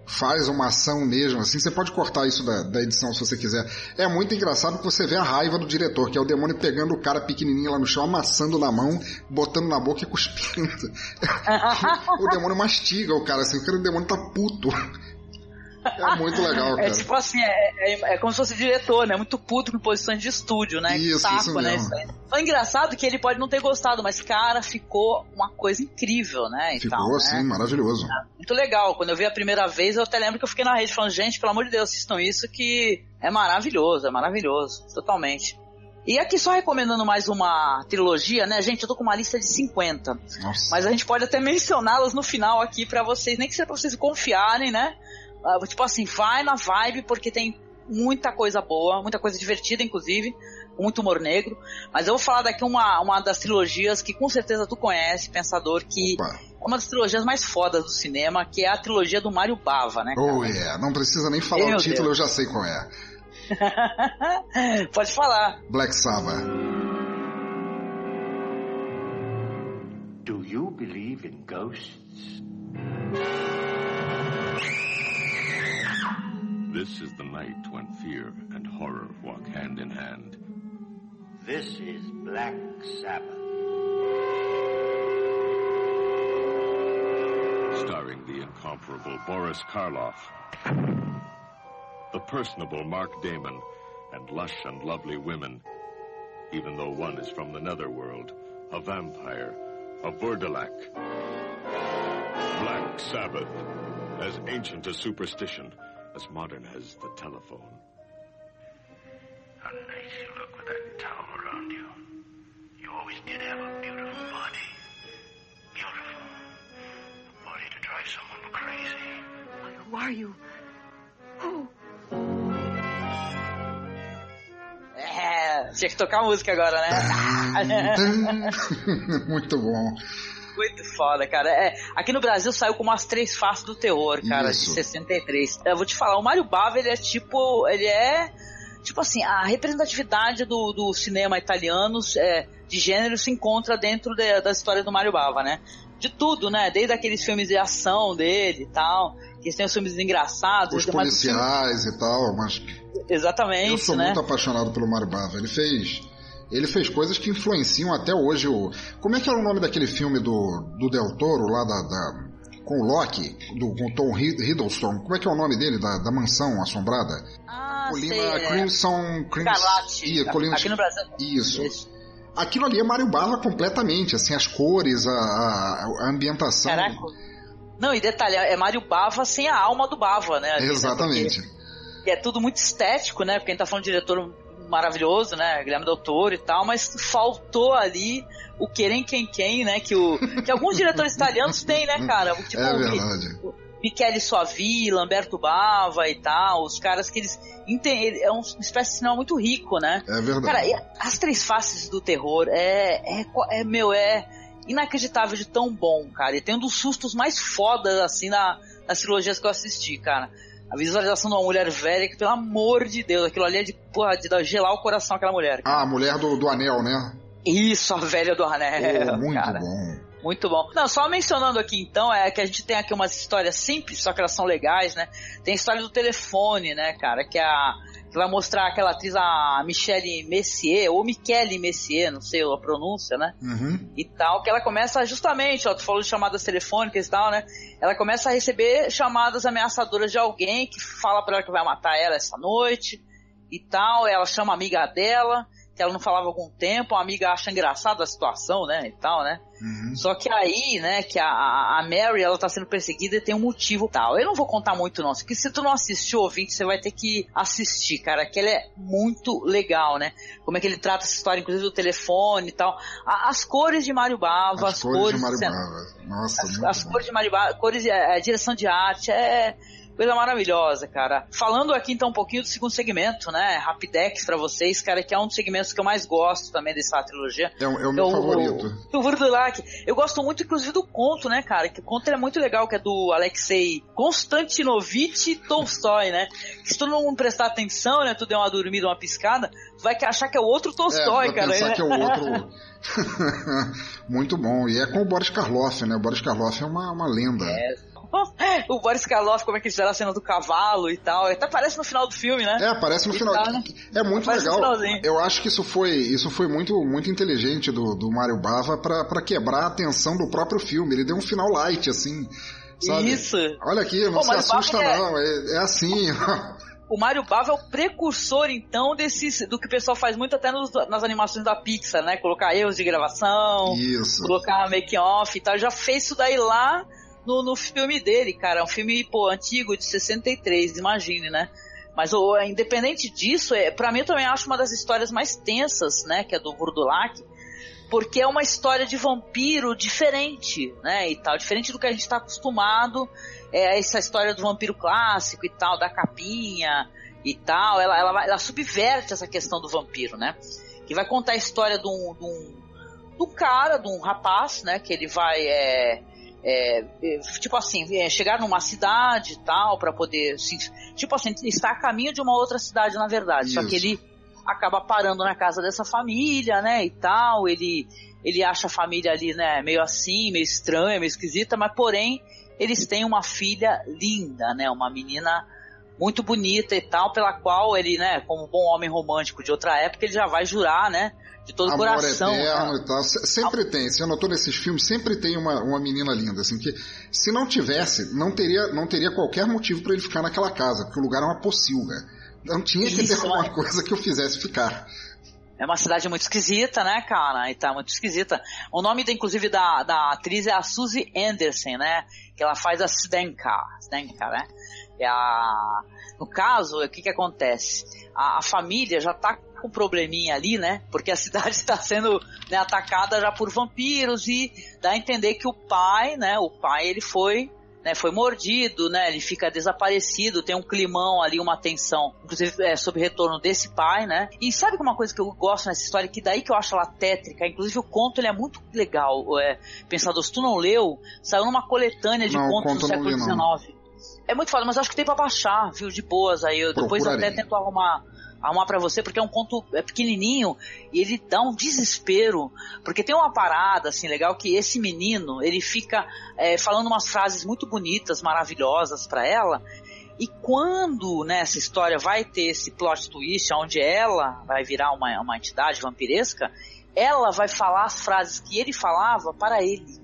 faz uma ação mesmo, assim, você pode cortar isso da edição se você quiser. É muito engraçado que você vê a raiva do diretor, que é o demônio pegando o cara pequenininho lá no chão, amassando na mão, botando na boca e cuspindo. O demônio mastiga o cara, assim, o demônio tá puto. É muito legal, cara. É tipo assim, é como se fosse diretor, né? Muito puto com posições de estúdio, né? Isso, saco, isso né? mesmo. Foi engraçado que ele pode não ter gostado, mas, cara, ficou uma coisa incrível, né? Ficou, assim, maravilhoso. Muito legal. Quando eu vi a primeira vez, eu até lembro que eu fiquei na rede falando, gente, pelo amor de Deus, assistam isso, que é maravilhoso, totalmente. E aqui só recomendando mais uma trilogia, né, gente? Eu tô com uma lista de 50. Nossa. Mas a gente pode até mencioná-las no final aqui pra vocês, nem que seja pra vocês confiarem, né? Tipo assim, vai na vibe, porque tem muita coisa boa, muita coisa divertida, inclusive, muito humor negro. Mas eu vou falar daqui uma das trilogias que com certeza tu conhece, Pensador, que é uma das trilogias mais fodas do cinema, que é a trilogia do Mário Bava, né? Oh, yeah. Não precisa nem falar o título, eu já sei qual é. Pode falar. Black Sabbath. believe in ghosts? This is the night when fear and horror walk hand in hand. This is Black Sabbath. Starring the incomparable Boris Karloff, the personable Mark Damon, and lush and lovely women, even though one is from the netherworld, a vampire, a Vurdalak. Black Sabbath, as ancient as superstition, as modern as the telephone. How nice you look with that towel around you. You always did have a beautiful body. Beautiful. A body to drive someone crazy. Who are you? Who? Tinha que tocar música agora, né? Muito bom. Muito foda, cara. Aqui no Brasil saiu como As Três Faces do Terror, cara, de 63. Eu vou te falar, o Mário Bava, ele é tipo assim, a representatividade do cinema italiano de gênero se encontra dentro da história do Mário Bava, né? De tudo, né? Desde aqueles filmes de ação dele e tal, que tem os filmes engraçados. Os policiais e tal, mas... Exatamente, eu sou muito apaixonado pelo Mário Bava. Ele fez coisas que influenciam até hoje Como é que era o nome daquele filme do Del Toro lá com o Loki, com o Tom Hiddleston? Como é que é o nome dele, da mansão assombrada? Colina Crimson... Scarlatti, aqui no Brasil. Isso. Aquilo ali é Mário Bava completamente, assim, as cores, a ambientação. Caraca. Não, e detalhe, é Mário Bava sem a alma do Bava, né? Ali, exatamente. Né? E é tudo muito estético, né? Porque a gente tá falando de diretor maravilhoso, né? Guilherme Del Toro e tal, mas faltou ali o quem, né? Que alguns diretores italianos têm, né, cara? Tipo, é verdade. Michele Soavi, Lamberto Bava e tal, os caras que eles entendem, é uma espécie de cinema muito rico, né? É verdade. Cara, As Três Faces do Terror é inacreditável de tão bom, cara. E tem um dos sustos mais fodas, assim, nas trilogias que eu assisti, cara. A visualização de uma mulher velha, que pelo amor de Deus, aquilo ali é de gelar o coração aquela mulher. Cara. A mulher do anel, né? Isso, a velha do anel. Muito cara. Bom. Muito bom. Não, só mencionando aqui então, que a gente tem aqui umas histórias simples, só que elas são legais, né? Tem a história do telefone, né, cara? Que vai mostrar aquela atriz, a Michelle Messier, ou Michele Messier, não sei a pronúncia, né? Uhum. E tal, que ela começa justamente, tu falou de chamadas telefônicas e tal, né? Ela começa a receber chamadas ameaçadoras de alguém que fala pra ela que vai matar ela essa noite e tal. Ela chama a amiga dela, que ela não falava há algum tempo, a amiga acha engraçada a situação, né, e tal, né? Uhum. Só que aí, né, que a Mary, ela tá sendo perseguida e tem um motivo tal. Eu não vou contar muito não, porque se tu não assistiu, ouvinte, você vai ter que assistir, cara, que ele é muito legal, né? Como é que ele trata essa história, inclusive do telefone e tal. As cores de Mário Bava, as cores de Mário Bava. Nossa, as cores de Mário Bava, a direção de arte, coisa maravilhosa, cara. Falando aqui então um pouquinho do segundo segmento, né? Rapidex pra vocês, cara, que é um dos segmentos que eu mais gosto também dessa trilogia. É o meu favorito. O Vurdalak. Eu gosto muito, inclusive, do conto, né, cara? Que o conto é muito legal, que é do Alexei Konstantinovich Tolstói, né? Se tu não prestar atenção, né? Tu der uma dormida, uma piscada, tu vai achar que é o outro Tolstói, cara. Pensar né? que é o outro. Muito bom. E é com o Boris Karloff, né? O Boris Karloff é uma lenda. O Boris Karloff, como é que eles fizeram a cena do cavalo e tal. Até aparece no final do filme, né? Aparece no final. Tá, né? É muito legal. Eu acho que isso foi muito, muito inteligente do Mário Bava pra quebrar a tensão do próprio filme. Ele deu um final light, assim. Sabe? Isso. Olha aqui, não se assusta não. É assim. O Mário Bava é o precursor, então, do que o pessoal faz muito até nas animações da Pixar, né? Colocar erros de gravação, colocar make-off e tal. Já fez isso daí lá no filme dele, cara. É um filme, antigo, de 63, imagine, né? Mas independente disso, pra mim eu também acho uma das histórias mais tensas, né? Que é do Vurdalak, porque é uma história de vampiro diferente, né? E tal, diferente do que a gente tá acostumado. Essa história do vampiro clássico e tal, da capinha e tal. Ela subverte essa questão do vampiro, né? Que vai contar a história de um rapaz, né? Que ele vai... tipo assim, chegar numa cidade e tal, pra poder, assim, tipo assim, está a caminho de uma outra cidade, na verdade. Isso. Só que ele acaba parando na casa dessa família, né, e tal. Ele ele acha a família ali, né, meio assim, meio estranha, meio esquisita, mas porém eles têm uma filha linda, né, uma menina muito bonita e tal, pela qual ele, né, como bom homem romântico de outra época, ele já vai jurar, né, de todo o coração. Amor eterno e tal. Sempre tem, você notou nesses filmes, sempre tem uma menina linda, assim, que se não tivesse, não teria qualquer motivo para ele ficar naquela casa, porque o lugar é uma pocilga. Não tinha que ter alguma coisa que o fizesse ficar. É uma cidade muito esquisita, né, cara? E tá muito esquisita. O nome, inclusive, da atriz é a Suzy Anderson, né? Que ela faz a Zdenka, né? No caso, o que acontece? A família já tá com um probleminha ali, né? Porque a cidade está sendo, né, atacada já por vampiros e dá a entender que o pai, ele foi mordido, né? Ele fica desaparecido, tem um climão ali, uma tensão, inclusive sobre o retorno desse pai, né? E sabe uma coisa que eu gosto nessa história, que daí que eu acho ela tétrica, inclusive o conto ele é muito legal, Pensador, se tu não leu, saiu numa coletânea de contos do século XIX. É muito foda, mas eu acho que tem pra baixar, viu, de boas aí, depois eu até tento arrumar pra você, porque é um conto pequenininho e ele dá um desespero, porque tem uma parada assim legal, que esse menino, ele fica falando umas frases muito bonitas, maravilhosas pra ela, e quando, né, essa história vai ter esse plot twist, onde ela vai virar uma entidade vampiresca, ela vai falar as frases que ele falava para ele.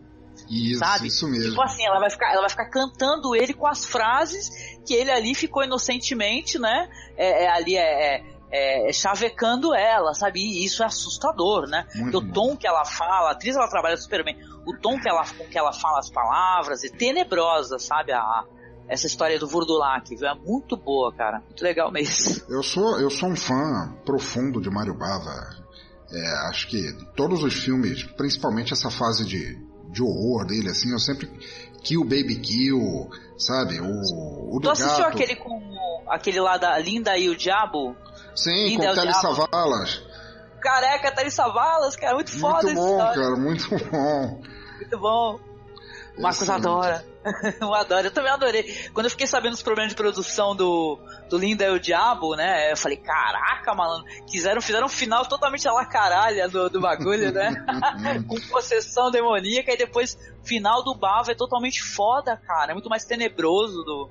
Isso, sabe? Isso mesmo. Tipo assim, ela vai ficar cantando ele com as frases que ele ali ficou inocentemente, né? Chavecando ela, sabe? E isso é assustador, né? O tom que ela fala, a atriz ela trabalha super bem. O tom com que ela fala as palavras é tenebrosa, sabe? Essa história do Vurdulac, viu? É muito boa, cara. Muito legal mesmo. Eu sou um fã profundo de Mario Bava. Acho que todos os filmes, principalmente essa fase de horror dele, assim, eu sempre... Kill Baby Kill, sabe? O do gato. Tu assistiu aquele lá da Linda e o Diabo? Sim, Linda com Telly Savalas. Careca, Telly Savalas, cara, muito foda isso. Muito bom, cara, muito bom. Muito bom. O Marcos adora. Eu adoro, eu também adorei. Quando eu fiquei sabendo dos problemas de produção do Linda e o Diabo, né? Eu falei, caraca, malandro, fizeram um final totalmente à la caralha do bagulho, né? Com possessão demoníaca, e depois o final do Bava é totalmente foda, cara. É muito mais tenebroso do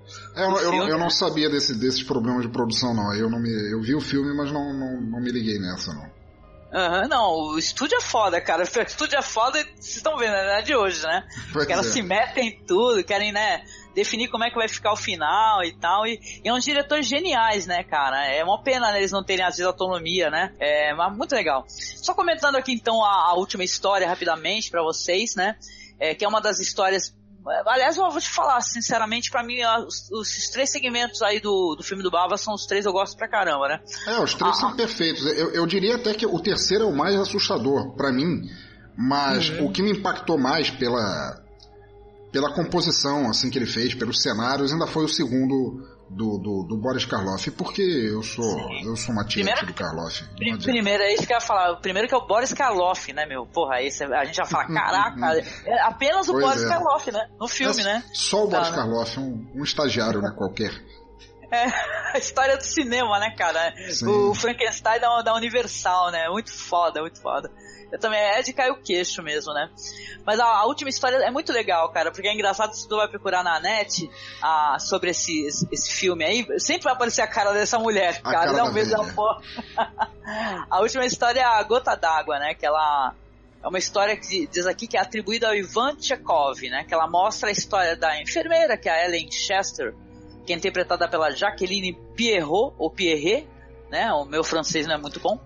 filme. Eu não sabia desses problemas de produção, não. Eu vi o filme, mas não me liguei nessa, não. Não, o estúdio é foda, cara. O estúdio é foda, vocês estão vendo, né? De hoje, né? Porque elas se metem em tudo, querem, né, definir como é que vai ficar o final e tal. E é uns diretores geniais, né, cara? É uma pena, né, eles não terem, às vezes, autonomia, né? Mas muito legal. Só comentando aqui, então, a última história rapidamente pra vocês, né? Que é uma das histórias... Aliás, eu vou te falar, sinceramente, pra mim, os três segmentos aí do filme do Bava são os três eu gosto pra caramba, né? Os três são perfeitos. Eu diria até que o terceiro é o mais assustador pra mim, mas o que me impactou mais pela composição assim que ele fez, pelos cenários, ainda foi o segundo do Boris Karloff, porque eu sou uma tiete do Karloff. Primeiro, é isso que eu ia falar. O primeiro que é o Boris Karloff, né, meu? Porra, aí a gente já fala, caraca, é apenas o Boris Karloff, né? No filme, né? Só o Boris Karloff, um estagiário, né, qualquer. A história do cinema, né, cara? Sim. O Frankenstein da Universal, né? Muito foda, muito foda. Eu também, de cair o queixo mesmo, né? Mas a última história é muito legal, cara, porque é engraçado, se tu vai procurar na net sobre esse filme aí, sempre vai aparecer a cara dessa mulher, cara, dá um beijo da porra. A última história é a Gota d'Água, né? Que ela é uma história que diz aqui que é atribuída ao Ivan Tchekov, né? Que ela mostra a história da enfermeira, que é a Ellen Chester, que é interpretada pela Jacqueline Pierrot, ou Pierret, né? O meu francês não é muito bom.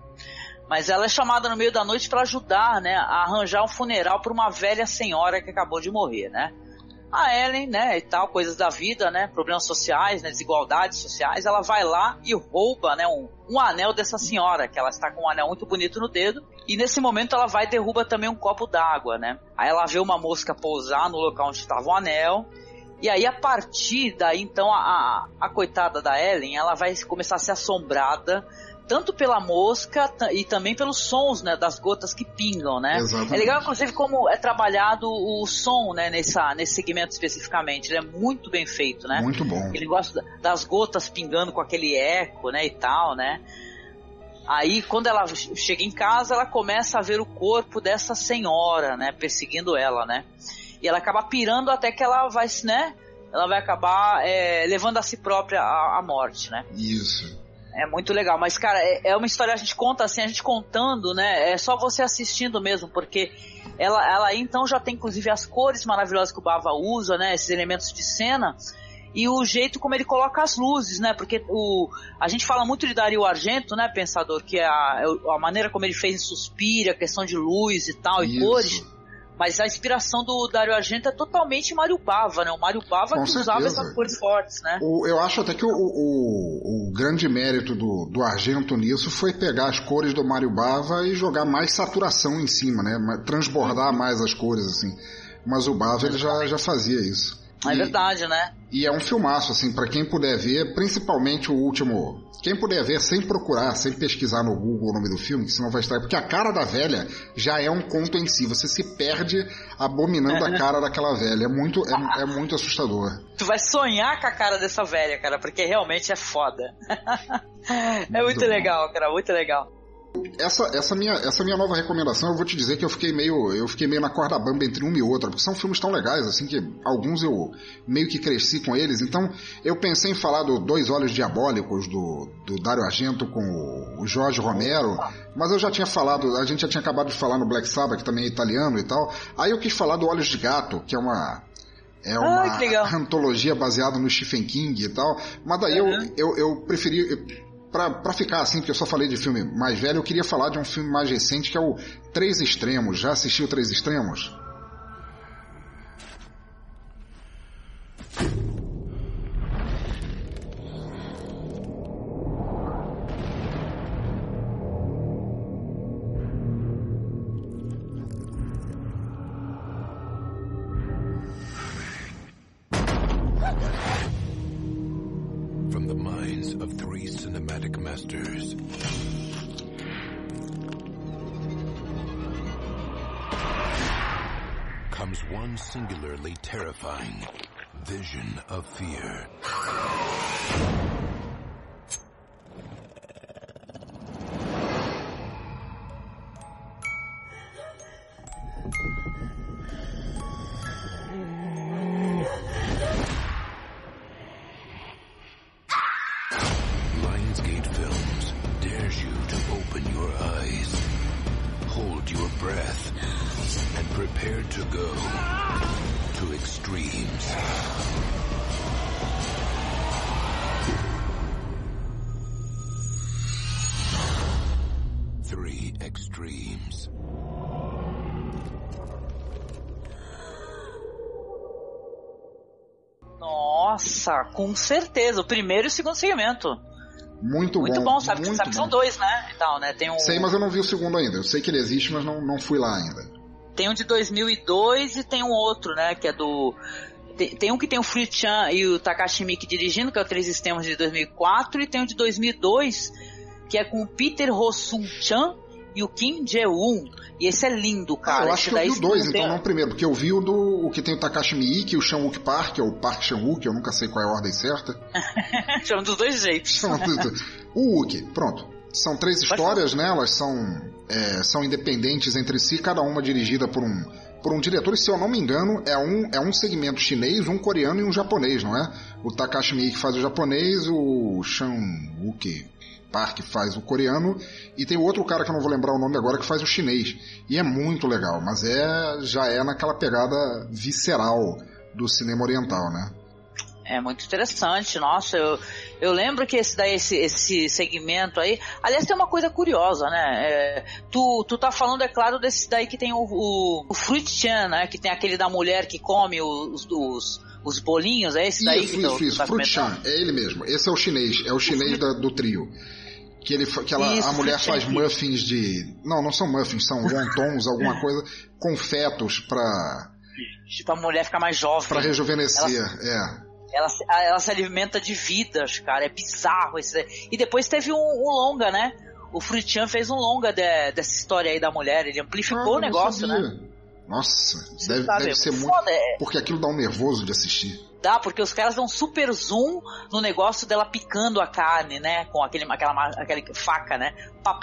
Mas ela é chamada no meio da noite para ajudar, né, a arranjar um funeral para uma velha senhora que acabou de morrer, né? A Ellen, né, e tal, coisas da vida, né, problemas sociais, né, desigualdades sociais, ela vai lá e rouba, né, um anel dessa senhora, que ela está com um anel muito bonito no dedo, e nesse momento ela vai e derruba também um copo d'água, né? Aí ela vê uma mosca pousar no local onde estava o anel, e aí a partir daí, então, a coitada da Ellen, ela vai começar a ser assombrada tanto pela mosca e também pelos sons, né, das gotas que pingam, né? Exatamente. É legal, inclusive, como é trabalhado o som, né, nesse segmento especificamente. Ele é muito bem feito, né? Muito bom. Ele gosta das gotas pingando com aquele eco, né, e tal, né? Aí, quando ela chega em casa, ela começa a ver o corpo dessa senhora, né? Perseguindo ela, né? E ela acaba pirando até que ela vai, né? Ela vai acabar levando a si própria à morte, né? Isso. É muito legal. Mas, cara, é uma história, a gente conta assim, a gente contando, né? É só você assistindo mesmo, porque ela aí, então, já tem, inclusive, as cores maravilhosas que o Bava usa, né? Esses elementos de cena. E o jeito como ele coloca as luzes, né? Porque a gente fala muito de Dario Argento, né, Pensador? Que é a maneira como ele fez em Suspiria, a questão de luz e tal, e cores. Mas a inspiração do Dario Argento é totalmente Mário Bava, né? O Mário Bava que usava essas cores fortes, né? Eu acho até que o grande mérito do Argento nisso foi pegar as cores do Mário Bava e jogar mais saturação em cima, né? Transbordar mais as cores, assim. Mas o Bava, ele já fazia isso. É verdade, né? E é um filmaço, assim, pra quem puder ver, principalmente o último. Quem puder ver sem procurar, sem pesquisar no Google o nome do filme, que senão vai estar. Porque a cara da velha já é um conto em si. Você se perde abominando a cara daquela velha. É muito assustador. Tu vai sonhar com a cara dessa velha, cara, porque realmente é foda. É muito legal, cara, muito legal. Essa minha nova recomendação, eu vou te dizer que eu fiquei meio na corda bamba entre uma e outra, porque são filmes tão legais, assim, que alguns eu meio que cresci com eles. Então eu pensei em falar do Dois Olhos Diabólicos, do Dario Argento com o Jorge Romero, mas eu já tinha falado, a gente já tinha acabado de falar no Black Sabbath, que também é italiano e tal. Aí eu quis falar do Olhos de Gato, que é uma antologia baseada no Stephen King e tal, mas daí eu preferi... Pra ficar assim, porque eu só falei de filme mais velho, eu queria falar de um filme mais recente, que é o Três Extremos. Já assistiu Três Extremos? From the minds of three cinematic masters, comes one singularly terrifying vision of fear. Lionsgate Films dares you to open your eyes, hold your breath, and prepare to go to extremes. Three extremes. Nossa, com certeza. O primeiro e o segundo segmento. Muito bom, sabe que são dois, né? E tal, né? Tem um... Sei, mas eu não vi o segundo ainda. Eu sei que ele existe, mas não fui lá ainda. Tem um de 2002 e tem um outro, né? Que é do... Tem um que tem o Fritz-Chan e o Takashi Miike dirigindo, que é o Três Extremos de 2004. E tem um de 2002, que é com o Peter Ho-Sung-chan e o Kim Jae-woon. E esse é lindo, cara. Eu acho que eu vi o dois, então não o primeiro. Porque eu vi o que tem o Takashi Miike e o Chan-wook Park, que é o Park Chan-wook, eu nunca sei qual é a ordem certa. Chama dos dois jeitos. O Wook, pronto. São três histórias, né? Elas são independentes entre si, cada uma dirigida por um diretor, e se eu não me engano, é um segmento chinês, um coreano e um japonês, não é? O Takashi Miike faz o japonês, o Chan-wook Park faz o coreano, e tem o outro cara que eu não vou lembrar o nome agora, que faz o chinês. E é muito legal, mas já é naquela pegada visceral do cinema oriental, né? É muito interessante, nossa, eu lembro que esse segmento aí, aliás, tem uma coisa curiosa, né, tu tá falando, é claro, desse daí que tem o Fruit-chan, né, que tem aquele da mulher que come os bolinhos, é esse daí? Isso, tá Fruit-chan, é ele mesmo, esse é o chinês do trio. A mulher faz muffins não são muffins, são wontons, alguma coisa, com fetos pra... Tipo, a mulher ficar mais jovem. Pra rejuvenescer, Ela se alimenta de vidas, cara. É bizarro esse daí. E depois teve um longa, né? O Fruit-chan fez um longa dessa história aí da mulher. Ele amplificou o negócio, né? Nossa, deve ser muito... Porque aquilo dá um nervoso de assistir. Dá, porque os caras dão super zoom no negócio dela picando a carne, né? Com aquela faca, né? Tá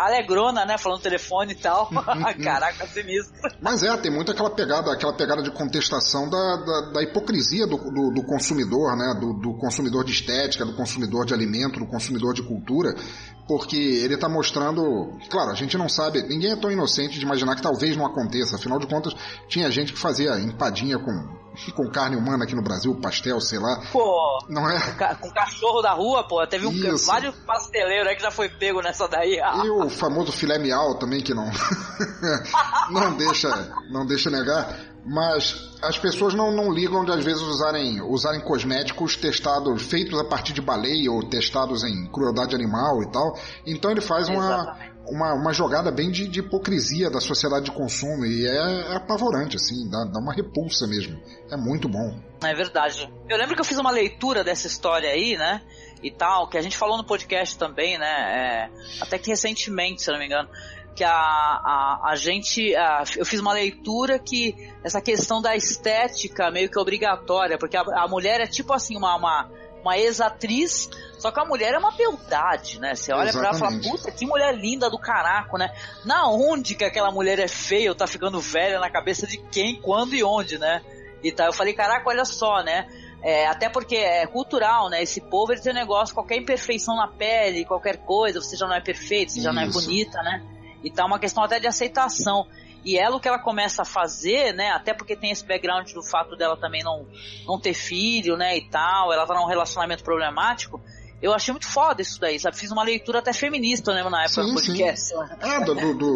alegrona, né? Falando no telefone e tal. Caraca, sinistro. Mas tem muito aquela pegada de contestação da hipocrisia do consumidor, né? Do consumidor de estética, do consumidor de alimento, do consumidor de cultura. Porque ele tá mostrando... Claro, a gente não sabe... Ninguém é tão inocente de imaginar que talvez não aconteça. Afinal de contas, tinha gente que fazia empadinha com carne humana aqui no Brasil, pastel, sei lá. Pô, não é? Com cachorro da rua, pô. Teve vários pasteleiros aí que já foi pego nessa daí. E o famoso filé mignon também, que não... não deixa negar. Mas as pessoas não ligam de às vezes usarem cosméticos feitos a partir de baleia ou testados em crueldade animal e tal. Então ele faz uma jogada bem de hipocrisia da sociedade de consumo e é apavorante, assim, dá uma repulsa mesmo. É muito bom. É verdade. Eu lembro que eu fiz uma leitura dessa história aí, né, e tal, que a gente falou no podcast também, né, até que recentemente, se eu não me engano, que eu fiz uma leitura que essa questão da estética meio que obrigatória, porque a mulher é tipo assim, uma ex-atriz, só que a mulher é uma beldade, né? Você olha pra ela e fala, puta, que mulher linda do caraco, né? Na onde que aquela mulher é feia ou tá ficando velha na cabeça de quem, quando e onde, né? E tá, eu falei, caraca, olha só, né? Até porque é cultural, né? Esse povo, ele tem um negócio, qualquer imperfeição na pele, qualquer coisa, você já não é perfeito, você já não é bonita, né? E tá uma questão até de aceitação. E ela, o que ela começa a fazer, né, até porque tem esse background do fato dela também não ter filho, né, e tal, ela tá num relacionamento problemático, eu achei muito foda isso daí, sabe? Fiz uma leitura até feminista, né, na época do podcast.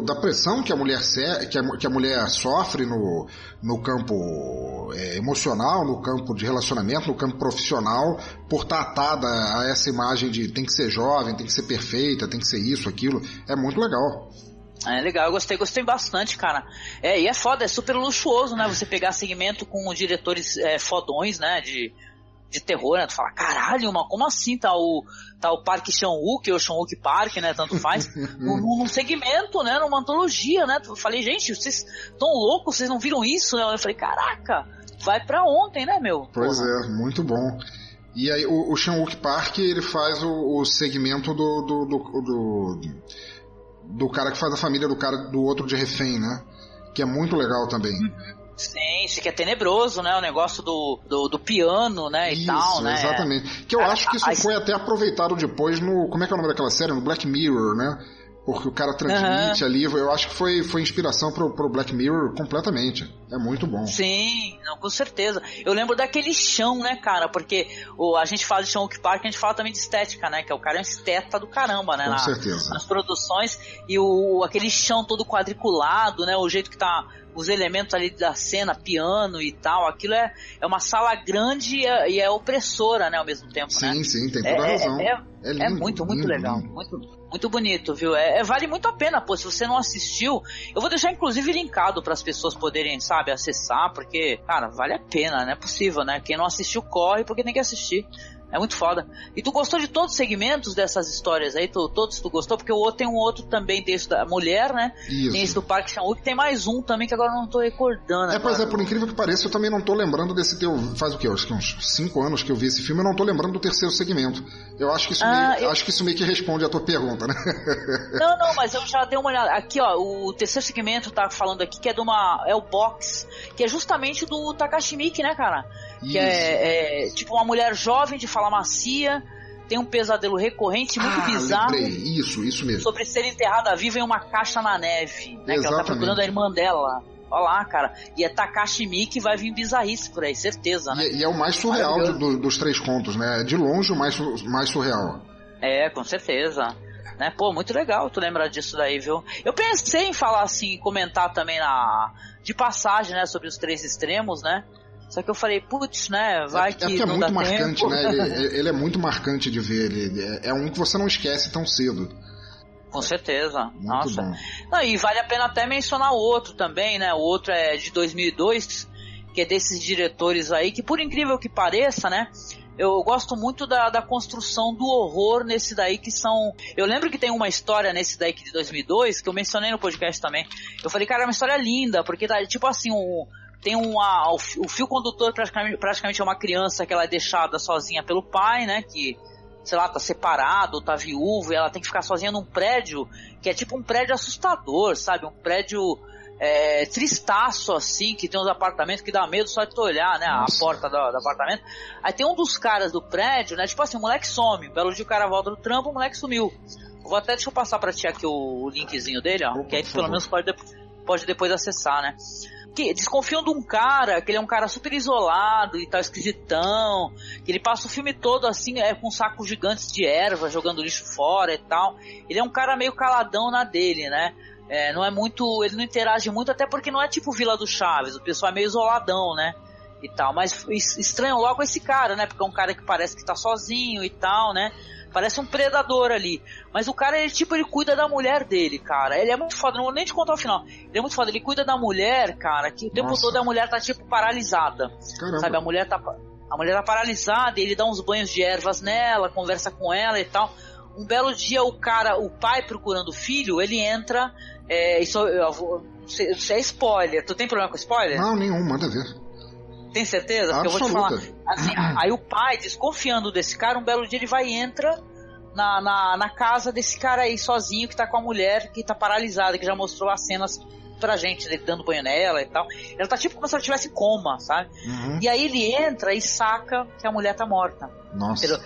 Da pressão que a mulher sofre no campo emocional, no campo de relacionamento, no campo profissional, por estar atada a essa imagem de tem que ser jovem, tem que ser perfeita, tem que ser isso, aquilo. É muito legal. É legal, eu gostei bastante, cara. E é foda, é super luxuoso, né? Você pegar segmento com diretores fodões, né? De terror, né? Tu fala, caralho, mas como assim? Tá o Park Chan-wook, ou Chan-wook Park, né? Tanto faz. num segmento, né? Numa antologia, né? Eu falei, gente, vocês tão loucos, vocês não viram isso? Né? Eu falei, caraca, vai pra ontem, né, meu? Pois é, muito bom. E aí o Chan-wook Park, ele faz o segmento do cara que faz a família do outro de refém, né? Que é muito legal também. Sim, isso que é tenebroso, né? O negócio do piano, né? E tal, né? Exatamente. Que eu acho que isso foi até aproveitado depois no... Como é que é o nome daquela série? No Black Mirror, né? Porque o cara transmite ali, eu acho que foi inspiração pro Black Mirror completamente. É muito bom. Sim, não, com certeza. Eu lembro daquele chão, né, cara? Porque a gente fala de Chan-wook Park, a gente fala também de estética, né? Que o cara é um esteta do caramba, né? Com certeza. Nas produções. E aquele chão todo quadriculado, né? O jeito que tá... Os elementos ali da cena, piano e tal, aquilo é uma sala grande e é opressora, né, ao mesmo tempo, né? Sim, tem toda a razão. É lindo, muito lindo, legal. Lindo. Muito bonito, viu? Vale muito a pena, pô, se você não assistiu, eu vou deixar inclusive linkado para as pessoas poderem, sabe, acessar, porque, cara, vale a pena, não é possível, né? Quem não assistiu, corre, porque tem que assistir. É muito foda. E tu gostou de todos os segmentos dessas histórias aí? Todos tu gostou? Porque tem um outro também desse da mulher, né? Isso. Tem esse do Park Chan-wook, tem mais um também que agora eu não tô recordando. Pois por incrível que pareça, eu também não tô lembrando desse teu... Faz o quê? Acho que uns 5 anos que eu vi esse filme, eu não tô lembrando do terceiro segmento. Eu acho que isso meio que responde a tua pergunta, né? Não, mas eu já dei uma olhada. Aqui, ó, o terceiro segmento tá falando aqui que é o Box, que é justamente do Takashi Miike, né, cara? Isso. Que é tipo uma mulher jovem de fala macia, tem um pesadelo recorrente muito bizarro. Lembrei. Isso mesmo. Sobre ser enterrada viva em uma caixa na neve, né? Que ela tá procurando a irmã dela. Olha lá, cara. E é Takashi Miike, vai vir bizarrice por aí, certeza, né? E é o mais surreal dos 3 contos, né? De longe o mais surreal. Com certeza. Né? Pô, muito legal tu lembrar disso daí, viu? Eu pensei em falar assim, comentar também de passagem, né? Sobre os 3 extremos, né? Só que eu falei, putz, né, vai que porque não é muito marcante, tempo. né? Ele é muito marcante de ver. É um que você não esquece tão cedo. Com certeza. Muito Nossa. bom. Não, e vale a pena até mencionar o outro também, né? O outro é de 2002, que é desses diretores aí, que por incrível que pareça, né? Eu gosto muito da construção do horror nesse daí, que são... Eu lembro que tem uma história nesse daí de 2002, que eu mencionei no podcast também. Eu falei, cara, é uma história linda, porque tá tipo assim, tem o fio condutor praticamente é uma criança que ela é deixada sozinha pelo pai, né? Que, sei lá, tá separado, tá viúvo, e ela tem que ficar sozinha num prédio que é tipo um prédio assustador, sabe? Um prédio tristaço, assim, que tem uns apartamentos que dá medo só de tu olhar, né? Nossa. A porta do apartamento. Aí tem um dos caras do prédio, né? Tipo assim, o moleque some. Um belo dia o cara volta do trampo, o moleque sumiu. Deixa eu passar pra ti aqui o linkzinho dele, ó. Que aí tu pelo menos pode depois acessar, né? Que desconfiam de um cara, que ele é um cara super isolado e tal, esquisitão, que ele passa o filme todo assim, com sacos gigantes de erva, jogando lixo fora e tal. Ele é um cara meio caladão na dele, né? Não é muito, ele não interage muito, até porque não é tipo Vila do Chaves, o pessoal é meio isoladão, né? E tal, mas estranham logo esse cara, né? Porque é um cara que parece que tá sozinho e tal, né? Parece um predador ali. Mas o cara, ele cuida da mulher dele, cara. Ele é muito foda, não vou nem te contar o final. Ele é muito foda, ele cuida da mulher, cara, que o tempo todo a mulher tá tipo paralisada. Caramba. Sabe, a mulher tá paralisada e ele dá uns banhos de ervas nela, conversa com ela e tal. Um belo dia o pai procurando o filho, ele entra, isso é spoiler. Tu tem problema com spoiler? Não, nenhum, manda ver. Tem certeza? Porque eu vou te falar. Assim, aí o pai, desconfiando desse cara, um belo dia ele vai e entra na casa desse cara aí, sozinho, que tá com a mulher que tá paralisada, que já mostrou as cenas pra gente, ele dando banho nela e tal. Ela tá tipo como se ela estivesse em coma, sabe? Uhum. E aí ele entra e saca que a mulher tá morta. Nossa.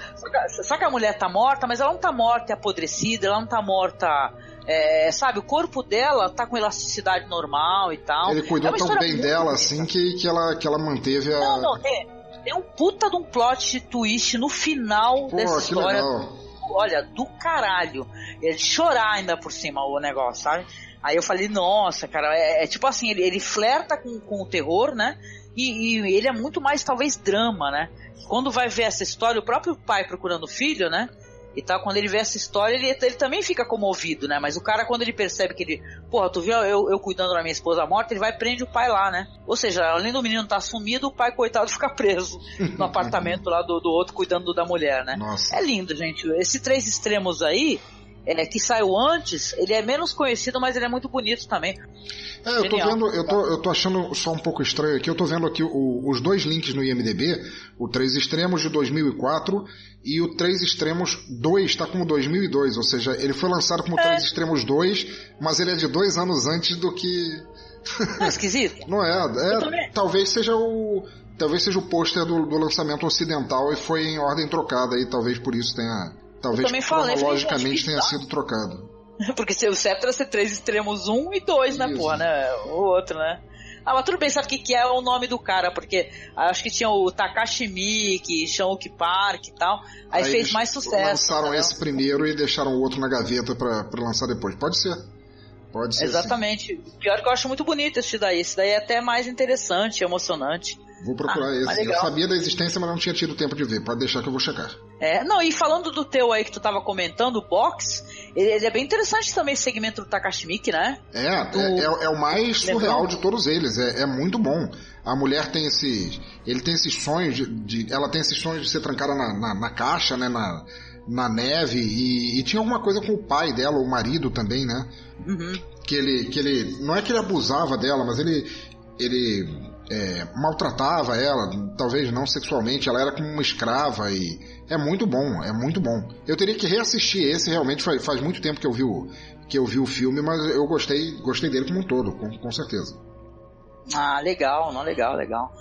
Só que a mulher tá morta, mas ela não tá morta e apodrecida, ela não tá morta... sabe, o corpo dela tá com elasticidade normal e tal. Ele cuidou tão bem dela assim que ela manteve a... Não, tem um puta de um plot twist no final dessa história. Legal. Olha, do caralho. É de chorar ainda por cima o negócio, sabe? Aí eu falei, nossa, cara, tipo assim, ele flerta com o terror, né? E ele é muito mais, talvez, drama, né? Quando vai ver essa história, o próprio pai procurando o filho, né? E tal, quando ele vê essa história, ele também fica comovido, né? Mas o cara, quando ele percebe que ele... Porra, tu viu eu cuidando da minha esposa morta, ele vai e prende o pai lá, né? Ou seja, além do menino estar sumido, o pai, coitado, fica preso no apartamento lá do outro, cuidando da mulher, né? Nossa. É lindo, gente. Esses Três Extremos aí, que saiu antes, ele é menos conhecido, mas ele é muito bonito também. Eu tô vendo, eu tô achando só um pouco estranho aqui, eu tô vendo aqui os dois links no IMDb, o Três Extremos de 2004 e o Três Extremos 2 tá como 2002, ou seja, ele foi lançado como Três Extremos 2, mas ele é de 2 anos antes do que... Não é esquisito? Não talvez seja o pôster do lançamento ocidental e foi em ordem trocada aí, talvez por isso tenha... Talvez cronologicamente tenha sido trocado. Porque o certo era ser Três Extremos 1 e 2, né, porra, né? O outro, né? Ah, mas tudo bem, sabe o que é o nome do cara? Porque acho que tinha o Takashi Miike, Sean-Wook Park e tal. Aí fez mais sucesso. Lançaram esse primeiro e deixaram o outro na gaveta pra lançar depois. Pode ser. Pode ser. Exatamente. Sim. Pior que eu acho muito bonito esse daí. Esse daí é até mais interessante, emocionante. Vou procurar esse. Eu sabia da existência, mas não tinha tido tempo de ver. Pode deixar que eu vou checar. Não, e falando do teu aí que tu tava comentando, o Box, ele é bem interessante também, esse segmento do Takashi Miike, né? É o mais surreal de todos eles. É muito bom. A mulher tem ele tem esses sonhos ela tem esses sonhos de ser trancada na caixa, né? Na neve, e tinha alguma coisa com o pai dela, o marido também, né? Uhum. Que ele não é que ele abusava dela, mas ele maltratava ela, talvez não sexualmente, ela era como uma escrava, e é muito bom. Eu teria que reassistir esse, realmente faz muito tempo que eu vi o filme, mas eu gostei dele como um todo, com certeza. Ah, legal, legal.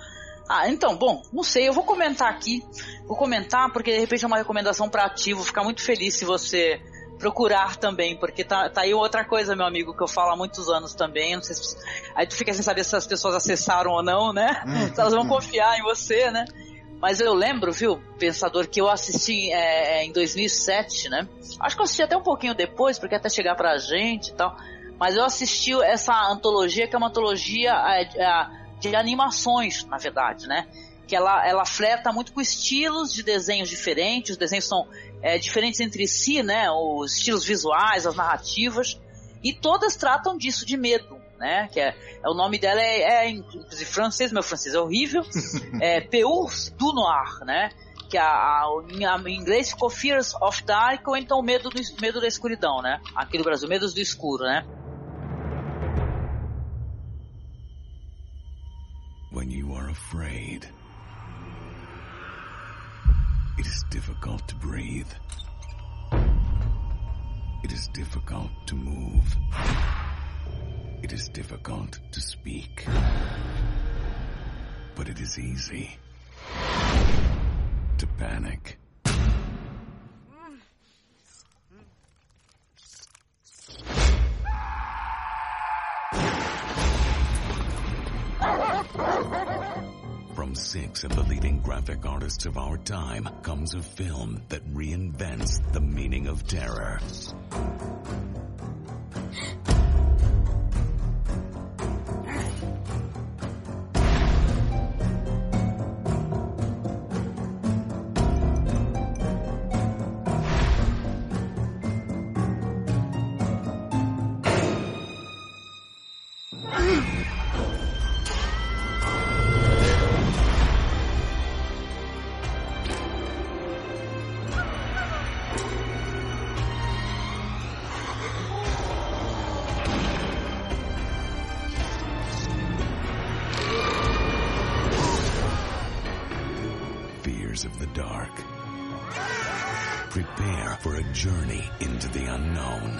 Ah, então, bom, não sei, eu vou comentar aqui, porque de repente é uma recomendação para ativo, ficar muito feliz se você procurar também, porque tá aí outra coisa, meu amigo, que eu falo há muitos anos também, não sei se... Aí tu fica sem saber se as pessoas acessaram ou não, né? Se elas vão confiar em você, né? Mas eu lembro, viu, Pensador, que eu assisti em 2007, né? Acho que eu assisti até um pouquinho depois, porque até chegar pra gente e tal, mas eu assisti essa antologia, que é uma antologia de animações, na verdade, né? Que ela flerta muito com estilos de desenhos diferentes, os desenhos são diferentes entre si, né? Os estilos visuais, as narrativas, e todas tratam disso, de medo, né? Que o nome dela inclusive francês, meu francês é horrível, Peurs du Noir, né? Que em inglês ficou Fears of Dark, ou então medo da escuridão, né? Aqui no Brasil, Medos do Escuro, né? afraid. It is difficult to breathe. It is difficult to move. It is difficult to speak. But it is easy to panic. From 6 of the leading graphic artists of our time comes a film that reinvents the meaning of terror. Of the dark. Prepare for a journey into the unknown.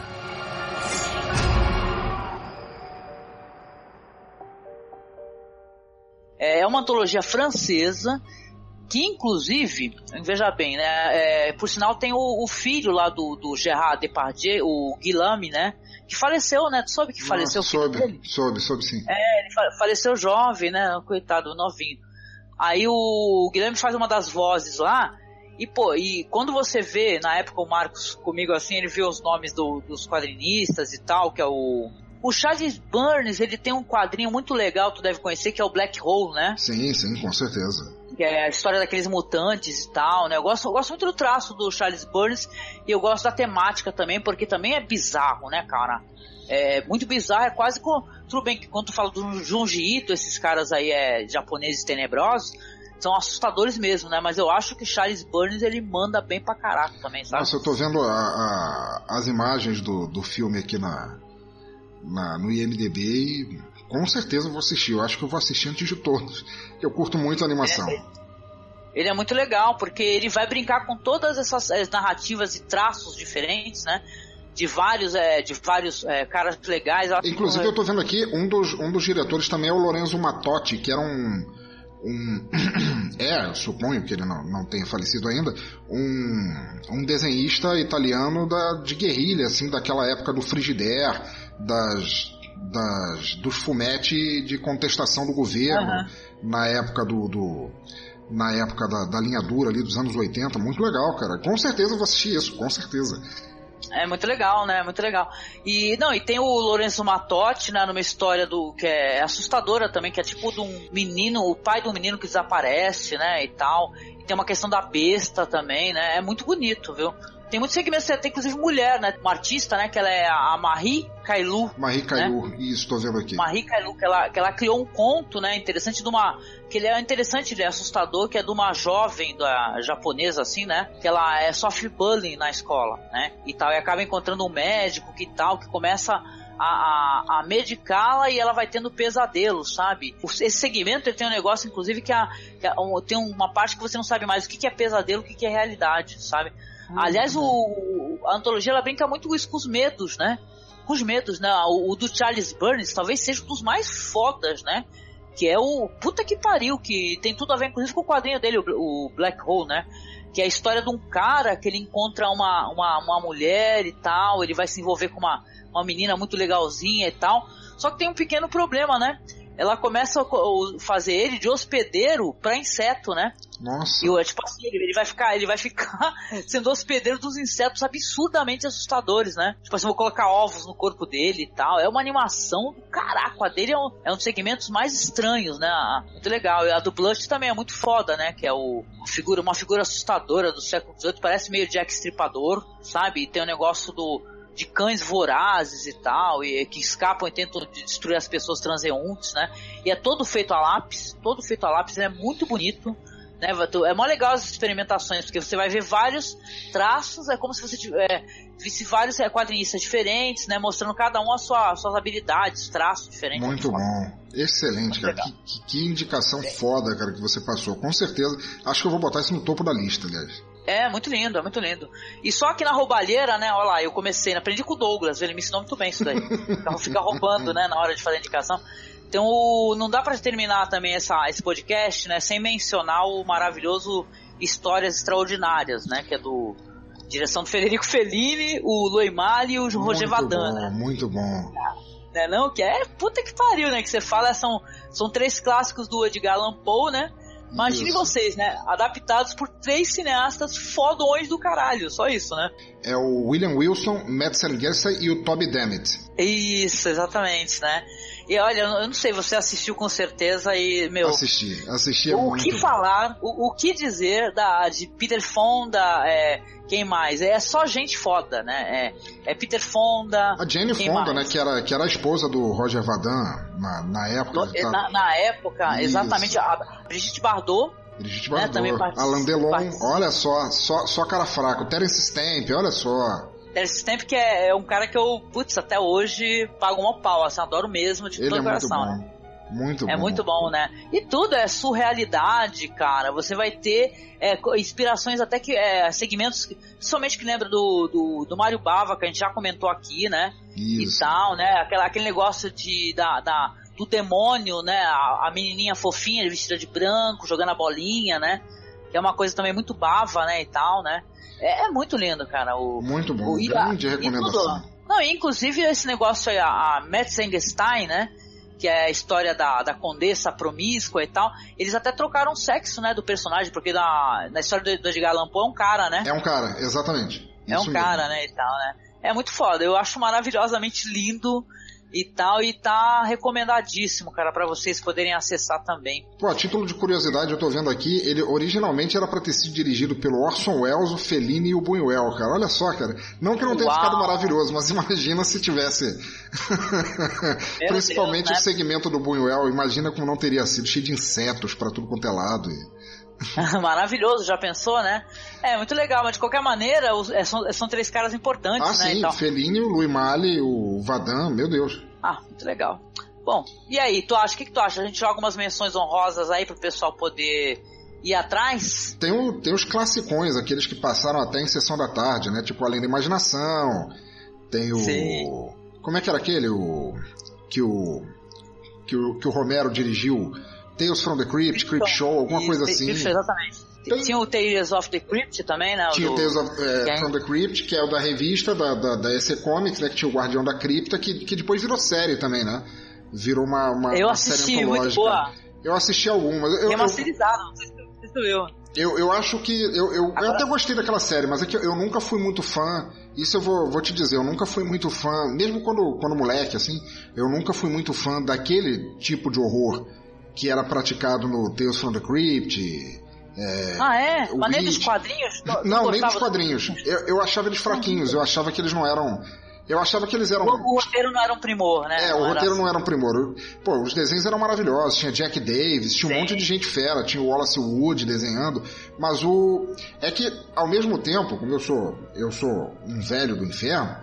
É uma antologia francesa que, inclusive, veja bem, né? Por sinal, tem o filho lá do Gerard Depardieu, o Guillaume, né? Que faleceu, né? Tu soube que faleceu? Soube sim. Ele faleceu jovem, né? Coitado, novinho. Aí o Guilherme faz uma das vozes lá, e quando você vê, na época o Marcos comigo assim, ele vê os nomes dos quadrinistas e tal, que é o Charles Burns, ele tem um quadrinho muito legal, tu deve conhecer, que é o Black Hole, né? Sim, com certeza. Que é a história daqueles mutantes e tal, né? Eu gosto muito do traço do Charles Burns, e eu gosto da temática também, porque também é bizarro, né, cara? É muito bizarro, é quase com... Tudo bem que quando tu fala do Junji Ito, esses caras aí japoneses tenebrosos, são assustadores mesmo, né? Mas eu acho que Charles Burns, ele manda bem pra caraca também, sabe? Nossa, eu tô vendo as imagens do filme aqui no IMDb e com certeza eu vou assistir. Eu acho que eu vou assistir antes de todos, porque eu curto muito a animação. Ele é muito legal, porque ele vai brincar com todas essas narrativas e traços diferentes, né? De vários caras legais. Inclusive eu tô vendo aqui, um dos diretores também é o Lorenzo Mattotti, que era eu suponho que ele não tenha falecido ainda, um desenhista italiano de guerrilha, assim, daquela época do Frigidaire, dos fumetti de contestação do governo, na época na época da linha dura ali dos anos 80, muito legal, cara. Com certeza eu vou assistir isso, com certeza. É muito legal, né? Muito legal. E tem o Lorenzo Mattotti, né, numa história que é assustadora também, que é tipo de um menino, o pai do menino que desaparece, né, e tal. E tem uma questão da besta também, né? É muito bonito, viu? Tem muitos segmentos, tem inclusive mulher, né? Uma artista, né? Que ela é a Marie Kailu. Marie Kailu, né? Isso, tô vendo aqui. Marie Kailu, que ela criou um conto, né? Interessante que ele é interessante, ele é assustador, que é de uma jovem japonesa, assim, né? Que ela sofre bullying na escola, né? E tal, e acaba encontrando um médico que começa a medicá-la e ela vai tendo pesadelos, sabe? Esse segmento ele tem um negócio, inclusive, que tem uma parte que você não sabe mais o que é pesadelo, o que é realidade, sabe? Aliás, a antologia ela brinca muito com os medos, né? Com os medos, né? O do Charles Burns talvez seja um dos mais fodas, né? Que é o puta que pariu, que tem tudo a ver, inclusive, com o quadrinho dele, o Black Hole, né? Que é a história de um cara que ele encontra uma mulher e tal, ele vai se envolver com uma menina muito legalzinha e tal. Só que tem um pequeno problema, né? Ela começa a fazer ele de hospedeiro pra inseto, né? Nossa. E tipo assim, ele vai ficar sendo hospedeiro dos insetos absurdamente assustadores, né? Tipo assim, vou colocar ovos no corpo dele e tal. É uma animação do caraca. A dele é um dos segmentos mais estranhos, né? Muito legal. E a do Blush também é muito foda, né? Que é uma figura assustadora do século XVIII. Parece meio Jack Stripador, sabe? E tem o negócio de cães vorazes e tal, e que escapam e tentam destruir as pessoas transeuntes, né? E é todo feito a lápis, ele é muito bonito. né? É mó legal as experimentações, porque você vai ver vários traços, é como se você visse vários quadrinistas diferentes, né? Mostrando cada um suas habilidades, traços diferentes. Muito bom. Excelente, cara. Que indicação foda, cara, que você passou. Com certeza. Acho que eu vou botar isso no topo da lista, aliás. É muito lindo, é muito lindo. E só aqui na roubalheira, né? Olha lá, eu comecei, aprendi com o Douglas, ele me ensinou muito bem isso daí. Então fica roubando, né, na hora de fazer a indicação. Então não dá pra terminar também esse podcast, né, sem mencionar o maravilhoso Histórias Extraordinárias, né, que é do direção do Federico Fellini, o Louis Malle e o Roger Vadim, né? Muito bom. Né, não, que é puta que pariu, né, que você fala, são 3 clássicos do Edgar Allan Poe, né? Imagine vocês, né? Adaptados por 3 cineastas fodões do caralho, só isso, né? É o William Wilson, Matt Sanderson e o Toby Dammit. Isso, exatamente, né? E olha, eu não sei, você assistiu com certeza e, meu... Assisti. O que falar, o que dizer de Peter Fonda, quem mais? É só gente foda, né? É Peter Fonda... A Jane Fonda, mais? Né? Que era a esposa do Roger Vadim na época. Na época, exatamente. A Brigitte Bardot. Né, também Alain Delon, olha só cara fraco. Terence Stamp, olha só. Terence Stamp, que é um cara que eu, até hoje pago uma pau, assim, adoro mesmo, de todo coração, né? Muito bom. É muito bom, né? E tudo é surrealidade, cara. Você vai ter inspirações até que segmentos, principalmente que lembra do Mário Bava, que a gente já comentou aqui, né? Isso. E tal, né? Aquele negócio do demônio, né? A menininha fofinha vestida de branco, jogando a bolinha, né? Que é uma coisa também muito Bava, né? E tal, né? É muito lindo, cara. Muito bom, grande recomendação. Não, inclusive esse negócio aí, a Matt Sanderson, né? Que é a história da condessa promíscua e tal. Eles até trocaram o sexo, né, do personagem, porque na história do Edgar Allan Poe é um cara, né? É um cara, exatamente. É um cara, né, e tal, né? É muito foda, eu acho maravilhosamente lindo e tal, e tá recomendadíssimo, cara, pra vocês poderem acessar também. Pô, a título de curiosidade, eu tô vendo aqui, ele originalmente era pra ter sido dirigido pelo Orson Welles, o Fellini e o Buñuel, cara. Olha só, cara. Não que não tenha ficado maravilhoso, mas imagina se tivesse... Principalmente Deus, né? O segmento do Buñuel, imagina como não teria sido, cheio de insetos pra tudo quanto é lado. Maravilhoso, já pensou, né? É muito legal, mas de qualquer maneira são 3 caras importantes, né? Sim, então... Fellini, o Louis Malle, o Vadim, meu Deus. Muito legal. Bom, e aí, o que tu acha? A gente joga umas menções honrosas aí pro pessoal poder ir atrás? Tem os classicões, aqueles que passaram até em Sessão da Tarde, né? Tipo Além da Imaginação. Tem o... Sim. Como é que era aquele? Que o Romero dirigiu... Tales from the Crypt, Creep Show, alguma coisa assim. Exatamente. Tinha o Tales of the Crypt também, né? Tinha o Tales from the Crypt, que é o da revista da EC Comics, né? Que tinha o Guardião da Cripta, que depois virou série também, né? Virou uma série antológica. Muito boa. Eu assisti algumas. É masterizado, não sei se tu viu. Eu acho que... Eu até gostei daquela série, mas é que eu nunca fui muito fã. Isso eu vou te dizer, eu nunca fui muito fã, mesmo quando moleque, assim, eu nunca fui muito fã daquele tipo de horror que era praticado no Tales from the Crypt. Mas nem dos quadrinhos? Não, nem dos quadrinhos. Eu achava eles fraquinhos, eu achava que eles não eram... Eu achava que eles eram... O roteiro não era um primor, né? O roteiro não era um primor. Pô, os desenhos eram maravilhosos. Tinha Jack Davis, tinha um monte de gente fera. Tinha o Wallace Wood desenhando. Mas é que, ao mesmo tempo, como eu sou um velho do inferno,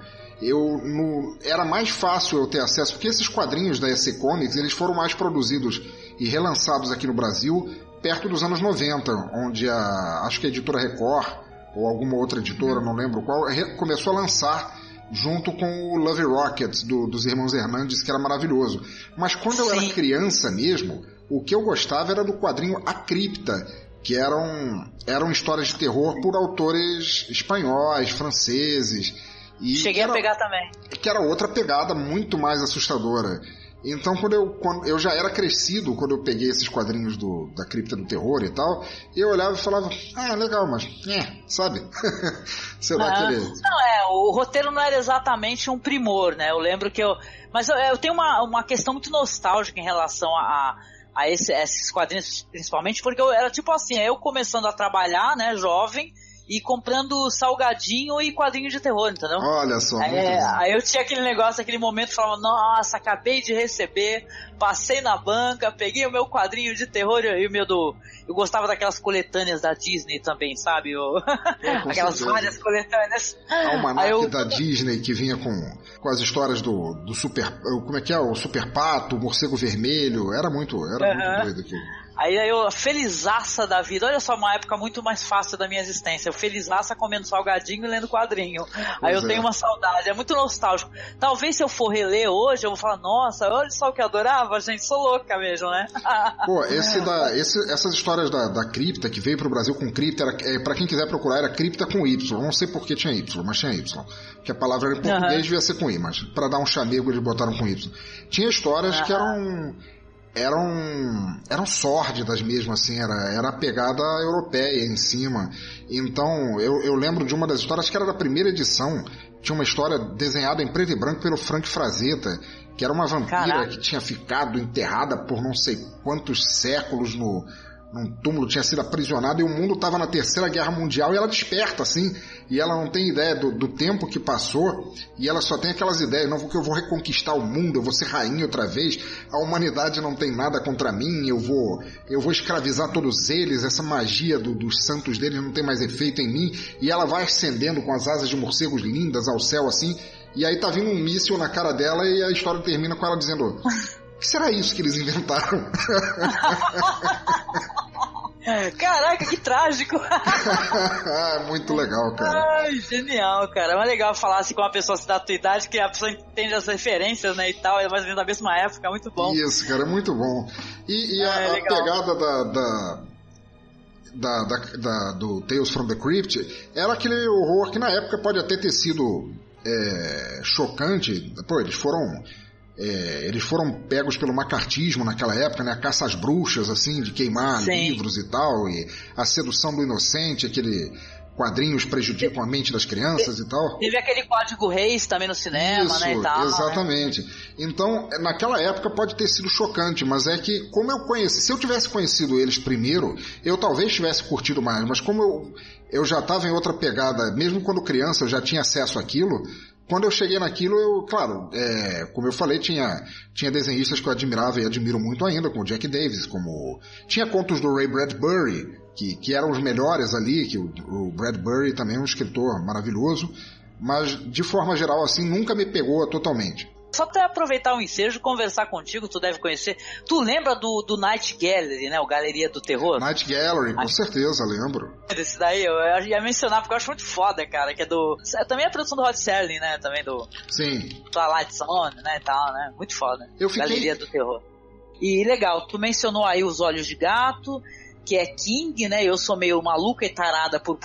era mais fácil eu ter acesso, porque esses quadrinhos da EC Comics, eles foram mais produzidos e relançados aqui no Brasil perto dos anos 90, onde acho que a editora Record, ou alguma outra editora, não lembro qual, começou a lançar junto com o Love Rockets dos irmãos Hernandes, que era maravilhoso. Mas quando eu era criança mesmo, o que eu gostava era do quadrinho A Cripta, que eram histórias de terror por autores espanhóis, franceses. Cheguei a pegar também. Que era outra pegada muito mais assustadora. Então, quando eu já era crescido, quando eu peguei esses quadrinhos da Cripta do Terror e tal, eu olhava e falava, legal, mas, sabe? Será que ele... Não, o roteiro não era exatamente um primor, né? Eu lembro que Mas eu tenho uma questão muito nostálgica em relação a esses quadrinhos, principalmente, porque eu era tipo assim, eu começando a trabalhar, né, jovem, e comprando salgadinho e quadrinho de terror, entendeu? Olha só. Aí eu tinha aquele negócio, aquele momento, falava, nossa, acabei de receber, passei na banca, peguei o meu quadrinho de terror e o meu eu gostava daquelas coletâneas da Disney também, sabe? Aquelas várias coletâneas. Almanac da Disney que vinha com as histórias do Super... Como é que é? O Super Pato, o Morcego Vermelho. Era muito doido aquilo. Aí eu, felizaça da vida, olha só, uma época muito mais fácil da minha existência, eu felizaça comendo salgadinho e lendo quadrinho. Aí eu tenho uma saudade, é muito nostálgico. Talvez se eu for reler hoje, eu vou falar, nossa, olha só o que eu adorava, gente, sou louca mesmo, né? Pô, essas histórias da cripta, que veio pro Brasil com cripta, pra quem quiser procurar, era cripta com Y, não sei por que tinha Y, mas tinha Y. Que a palavra em português devia ser com I, mas pra dar um chamego eles botaram com Y. Tinha histórias que eram sórdidas mesmo, assim, era a pegada europeia em cima. Então, eu lembro de uma das histórias que era da primeira edição, tinha uma história desenhada em preto e branco pelo Frank Frazetta, que era uma vampira que tinha ficado enterrada por não sei quantos séculos num túmulo, tinha sido aprisionada e o mundo estava na Terceira Guerra Mundial e ela desperta, assim, e ela não tem ideia do tempo que passou e ela só tem aquelas ideias, não, porque eu vou reconquistar o mundo, eu vou ser rainha outra vez, a humanidade não tem nada contra mim, eu vou escravizar todos eles, essa magia dos santos deles não tem mais efeito em mim, e ela vai ascendendo com as asas de morcegos lindas ao céu, assim, e aí tá vindo um míssil na cara dela e a história termina com ela dizendo... O que será isso que eles inventaram? Caraca, que trágico! Muito legal, cara. Ai, genial, cara. É mais legal falar assim com uma pessoa assim, da tua idade, que a pessoa entende as referências, né, e tal, é mais ou menos da mesma época, muito bom. Isso, cara, é muito bom. E a pegada do Tales from the Crypt era aquele horror que na época pode até ter sido chocante. Pô, eles foram pegos pelo macartismo naquela época, né? A caça às bruxas, assim, de queimar livros e tal, e a sedução do inocente, aquele quadrinhos prejudicam a mente das crianças e tal. Teve aquele Código Reis também no cinema, né? E tal, exatamente. Né? Então, naquela época pode ter sido chocante, mas é que, como eu conheci, se eu tivesse conhecido eles primeiro, eu talvez tivesse curtido mais, mas como eu já estava em outra pegada, mesmo quando criança eu já tinha acesso àquilo. Quando eu cheguei naquilo, claro, como eu falei, tinha desenhistas que eu admirava e admiro muito ainda, como o Jack Davis, tinha contos do Ray Bradbury, que eram os melhores ali, que o Bradbury também é um escritor maravilhoso, mas de forma geral, assim, nunca me pegou totalmente. Só pra aproveitar o ensejo, conversar contigo, tu deve conhecer. Tu lembra do Night Gallery, né? O Galeria do Terror? Night Gallery, com certeza, lembro. Esse daí eu ia mencionar porque eu acho muito foda, cara. Que é também a produção do Rod Serling, né? Também Sim. Twilight Zone, né? E tal, né? Muito foda. Galeria do Terror. E legal, tu mencionou aí Os Olhos de Gato, que é King, né? Eu sou meio maluca e tarada por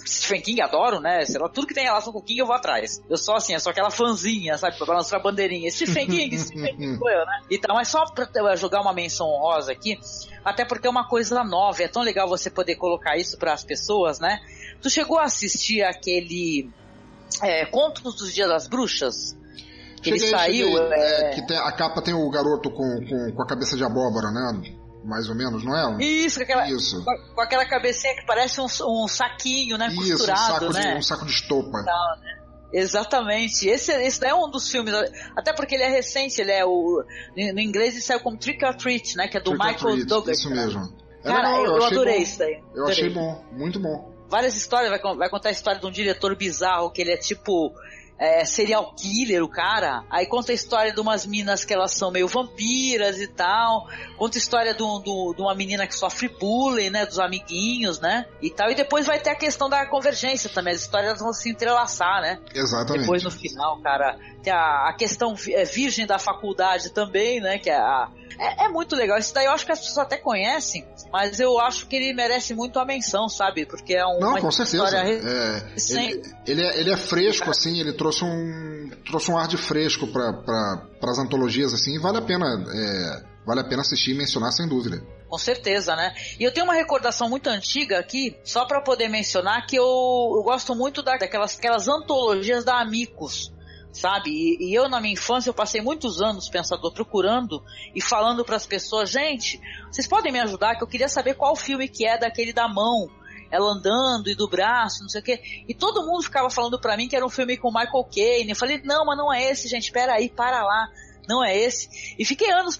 Stephen King, adoro, né? Sei lá, tudo que tem relação com o King eu vou atrás. Eu sou assim, eu sou aquela fãzinha, sabe? Pra balançar a bandeirinha. Stephen King sou eu, né? Então, mas só pra jogar uma menção honrosa aqui, até porque é uma coisa nova, é tão legal você poder colocar isso pras pessoas, né? Tu chegou a assistir aquele Contos dos Dias das Bruxas? Que ele saiu... que a capa tem o garoto com a cabeça de abóbora, né? Mais ou menos, não é? Isso. Com aquela cabecinha que parece um saquinho, né? Costurado, um saco de estopa. Tal, né? Exatamente. Esse daí é um dos filmes, até porque ele é recente, ele é no inglês ele saiu como Trick or Treat, né? Que é do Michael Douglas. Isso mesmo. Cara, eu adorei isso daí. Eu achei bom, muito bom. Várias histórias, vai contar a história de um diretor bizarro, que ele é tipo... serial killer, o cara. Aí conta a história de umas minas que elas são meio vampiras e tal. Conta a história de uma menina que sofre bullying, né? Dos amiguinhos, né? E tal. E depois vai ter a questão da convergência também. As histórias vão se entrelaçar, né? Exatamente. Depois no final, cara, tem a questão virgem da faculdade também, né? Que é muito legal. Isso daí eu acho que as pessoas até conhecem, mas eu acho que ele merece muito a menção, sabe? Porque é uma com certeza. História ele é fresco, assim, ele trouxe um ar de fresco para as antologias, assim, e vale a pena assistir e mencionar, sem dúvida. Com certeza, né? E eu tenho uma recordação muito antiga aqui, só para poder mencionar, que eu gosto muito daquelas antologias da Amicus, sabe? E eu, na minha infância, eu passei muitos anos, pensador, procurando e falando para as pessoas, gente, vocês podem me ajudar, que eu queria saber qual filme que é daquele da mão. ela andando e do braço, não sei o quê. E todo mundo ficava falando pra mim que era um filme com Michael Caine. Eu falei, não, mas não é esse, gente, pera aí, para lá. Não é esse. E fiquei anos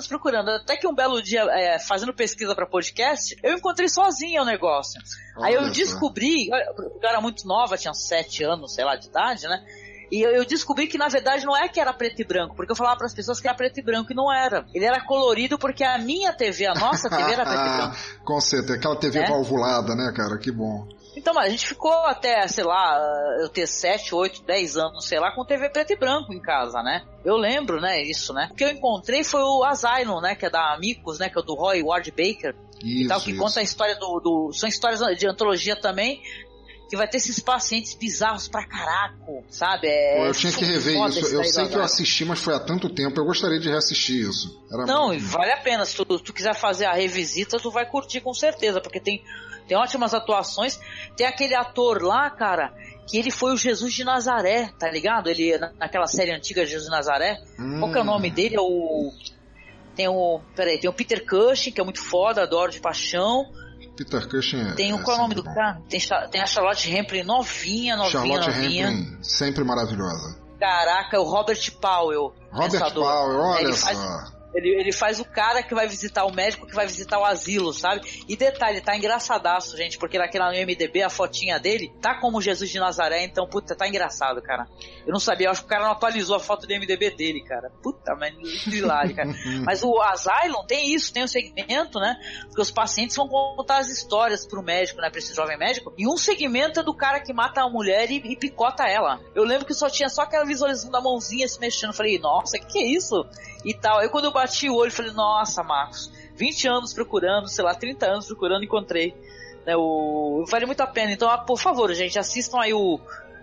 procurando. Até que um belo dia, fazendo pesquisa pra podcast, eu encontrei sozinha o negócio. Aí eu descobri, eu era muito nova, tinha 7 anos, sei lá, de idade, né? E eu descobri que, na verdade, não é que era preto e branco, porque eu falava para as pessoas que era preto e branco e não era. Ele era colorido porque a minha TV, a nossa TV era preto e branco. Com certeza, aquela TV valvulada, né, cara? Que bom. Então, a gente ficou até, sei lá, eu ter 7, 8, 10 anos, sei lá, com TV preto e branco em casa, né? Eu lembro, né, isso, né? O que eu encontrei foi o Asylum, né, que é da Amicus, né, que é do Roy Ward Baker. Isso, e tal, que conta a história são histórias de antologia também, que vai ter esses pacientes bizarros pra caraco, sabe? Eu tinha que rever isso. Eu sei que eu assisti, mas foi há tanto tempo. Eu gostaria de reassistir isso. Vale a pena. Se tu quiser fazer a revisita, tu vai curtir com certeza, porque tem ótimas atuações. Tem aquele ator lá, cara, que ele foi o Jesus de Nazaré, tá ligado? Ele, naquela série antiga Jesus de Nazaré. Qual que é o nome dele? Tem o Peter Cushing, que é muito foda, adoro de paixão. Peter Cushing qual é o nome do cara? Tem a Charlotte Rampling novinha. Charlotte Rampling, sempre maravilhosa. Caraca, o Robert Powell. Olha só. Ele faz o cara que vai visitar o médico, que vai visitar o asilo, sabe? E detalhe, tá engraçadaço, gente, porque naquela no IMDb, a fotinha dele tá como Jesus de Nazaré, então, puta, tá engraçado, cara. Eu não sabia, eu acho que o cara não atualizou a foto do IMDb dele, cara. Puta, mas hilário, cara. Mas o Asylum tem isso, tem um segmento, né? Porque os pacientes vão contar as histórias pro médico, né? Pra esse jovem médico. E um segmento é do cara que mata a mulher e picota ela. Eu lembro que tinha só aquela visualização da mãozinha se mexendo. Eu falei, nossa, que é isso? E tal. Aí quando eu bati o olho, falei, nossa, Marcos, 20 anos procurando, sei lá, 30 anos procurando, encontrei. Né, vale muito a pena. Então, por favor, gente, assistam aí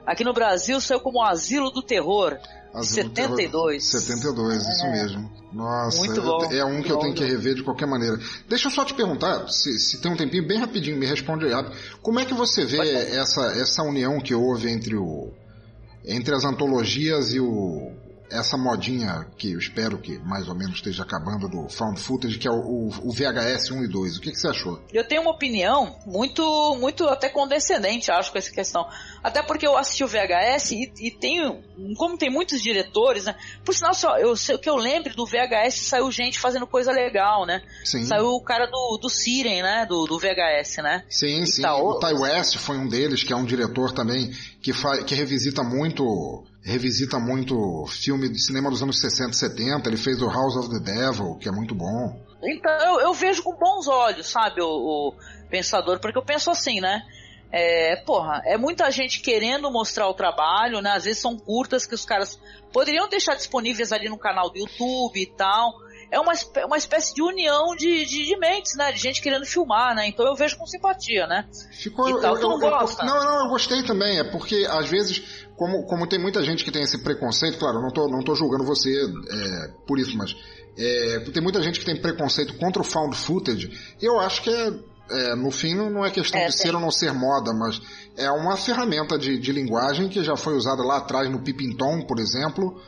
aqui no Brasil saiu como Asilo do Terror, Asilo 72. 72, isso mesmo. Nossa, muito bom, é um que eu tenho que rever de qualquer maneira. Deixa eu só te perguntar, se tem um tempinho, bem rapidinho, me responde aí rápido. Como é que você vê essa união que houve entre as antologias e essa modinha que eu espero que mais ou menos esteja acabando do found footage, que é o VHS 1 e 2. O que você achou? Eu tenho uma opinião muito, muito até condescendente, acho, com essa questão. Até porque eu assisti o VHS como tem muitos diretores, né? Por sinal, o que eu lembro do VHS, saiu gente fazendo coisa legal, né? Sim. Saiu o cara do Siren, né? Do VHS, né? Sim. O Ty West foi um deles, que é um diretor também que revisita muito filme de cinema dos anos 60 e 70. Ele fez o House of the Devil, que é muito bom. Então, eu vejo com bons olhos, sabe, o pensador, porque eu penso assim, né? É muita gente querendo mostrar o trabalho, né? Às vezes são curtas que os caras poderiam deixar disponíveis ali no canal do YouTube e tal. É uma espécie de união de mentes, né? De gente querendo filmar, né? Então eu vejo com simpatia, né? Tu não gosta? Não, eu gostei também. É porque, às vezes, como tem muita gente que tem esse preconceito, claro, eu não tô julgando você por isso, mas tem muita gente que tem preconceito contra o found footage. Eu acho que no fim não é questão de ser ou não ser moda, mas é uma ferramenta de linguagem que já foi usada lá atrás no Peeping Tom, por exemplo.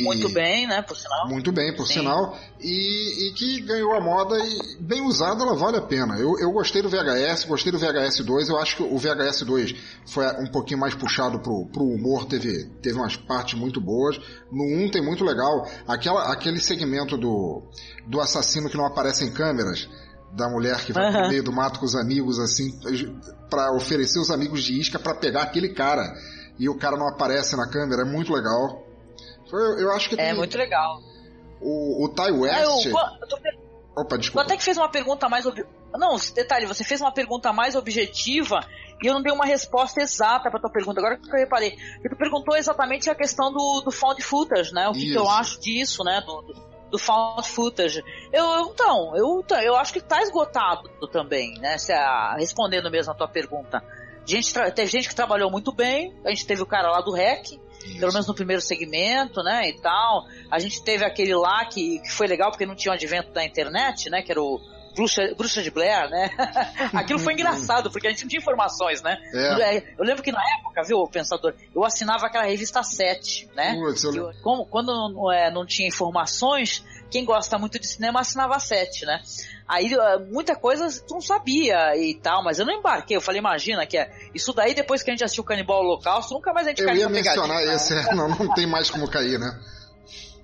Muito bem, né, por sinal. Muito bem, por sinal. E que ganhou a moda e bem usada ela vale a pena. Eu gostei do VHS, gostei do VHS 2. Eu acho que o VHS 2 foi um pouquinho mais puxado pro humor, teve umas partes muito boas. No 1 tem muito legal. Aquele segmento do assassino que não aparece em câmeras, da mulher que vai no meio do mato com os amigos, assim, pra oferecer os amigos de isca pra pegar aquele cara. E o cara não aparece na câmera, é muito legal. Eu acho que tem... muito legal. O Ty West... Opa, desculpa. Tu até que fez uma pergunta mais... Não, detalhe, você fez uma pergunta mais objetiva e eu não dei uma resposta exata pra tua pergunta. Agora que eu reparei. Porque tu perguntou exatamente a questão do found footage, né? O que eu acho disso, né? Do found footage. Eu acho que tá esgotado também, né? Respondendo mesmo a tua pergunta. Teve gente que trabalhou muito bem. A gente teve o cara lá do REC, pelo menos no primeiro segmento, né, e tal. A gente teve aquele lá que foi legal porque não tinha o advento da internet, né, que era o Bruxa de Blair, né? Aquilo foi engraçado, porque a gente não tinha informações, né? Eu lembro que na época, viu, Pensador, eu assinava aquela revista 7, né? Quando não tinha informações, quem gosta muito de cinema assinava 7, né? Aí muita coisa tu não sabia e tal, mas eu não embarquei. Eu falei, imagina que isso daí depois que a gente assistiu o Canibal Holocausto, nunca mais a gente caiu na pegadinha. Eu ia mencionar esse, não tem mais como cair, né?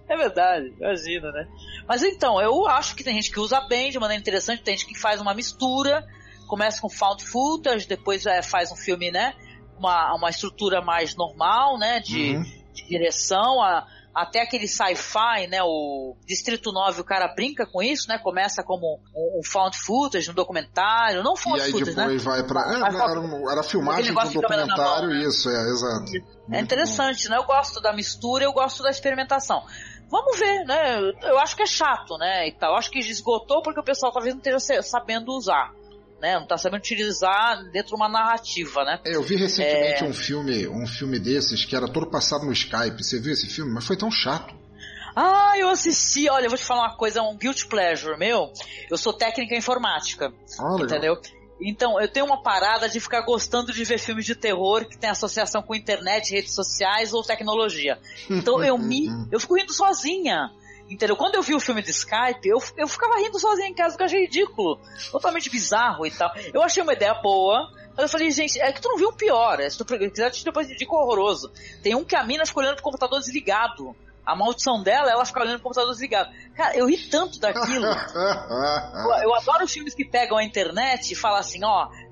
É verdade, imagina, né? Mas então, eu acho que tem gente que usa bem, de maneira interessante, tem gente que faz uma mistura, começa com found footage, depois faz um filme, né? Uma estrutura mais normal, né? De direção, até aquele sci-fi, né? O Distrito 9, o cara brinca com isso, né? Começa como um found footage, um documentário, não found footage, né? E aí depois vai pra... Era filmagem do documentário, isso, exato. É interessante, né? Eu gosto da mistura, eu gosto da experimentação. Vamos ver, né? Eu acho que é chato, né? E tal. Eu acho que esgotou porque o pessoal talvez não esteja sabendo usar, né? Não está sabendo utilizar dentro de uma narrativa, né? Eu vi recentemente um filme desses que era todo passado no Skype. Você viu esse filme? Mas foi tão chato. Eu assisti. Olha, eu vou te falar uma coisa, um guilty pleasure meu. Eu sou técnica em informática, entendeu? Então, eu tenho uma parada de ficar gostando de ver filmes de terror que tem associação com internet, redes sociais ou tecnologia. Então, eu fico rindo sozinha. Entendeu? Quando eu vi o filme de Skype, eu ficava rindo sozinha em casa, porque eu achei ridículo. Totalmente bizarro e tal. Eu achei uma ideia boa. Mas eu falei, gente, é que tu não viu o pior. Se tu quiser, depois digo horroroso. Tem um que a mina ficou olhando pro computador desligado. A maldição dela, ela fica olhando pro computador desligado. Cara, eu ri tanto daquilo. Eu adoro os filmes que pegam a internet e falam assim,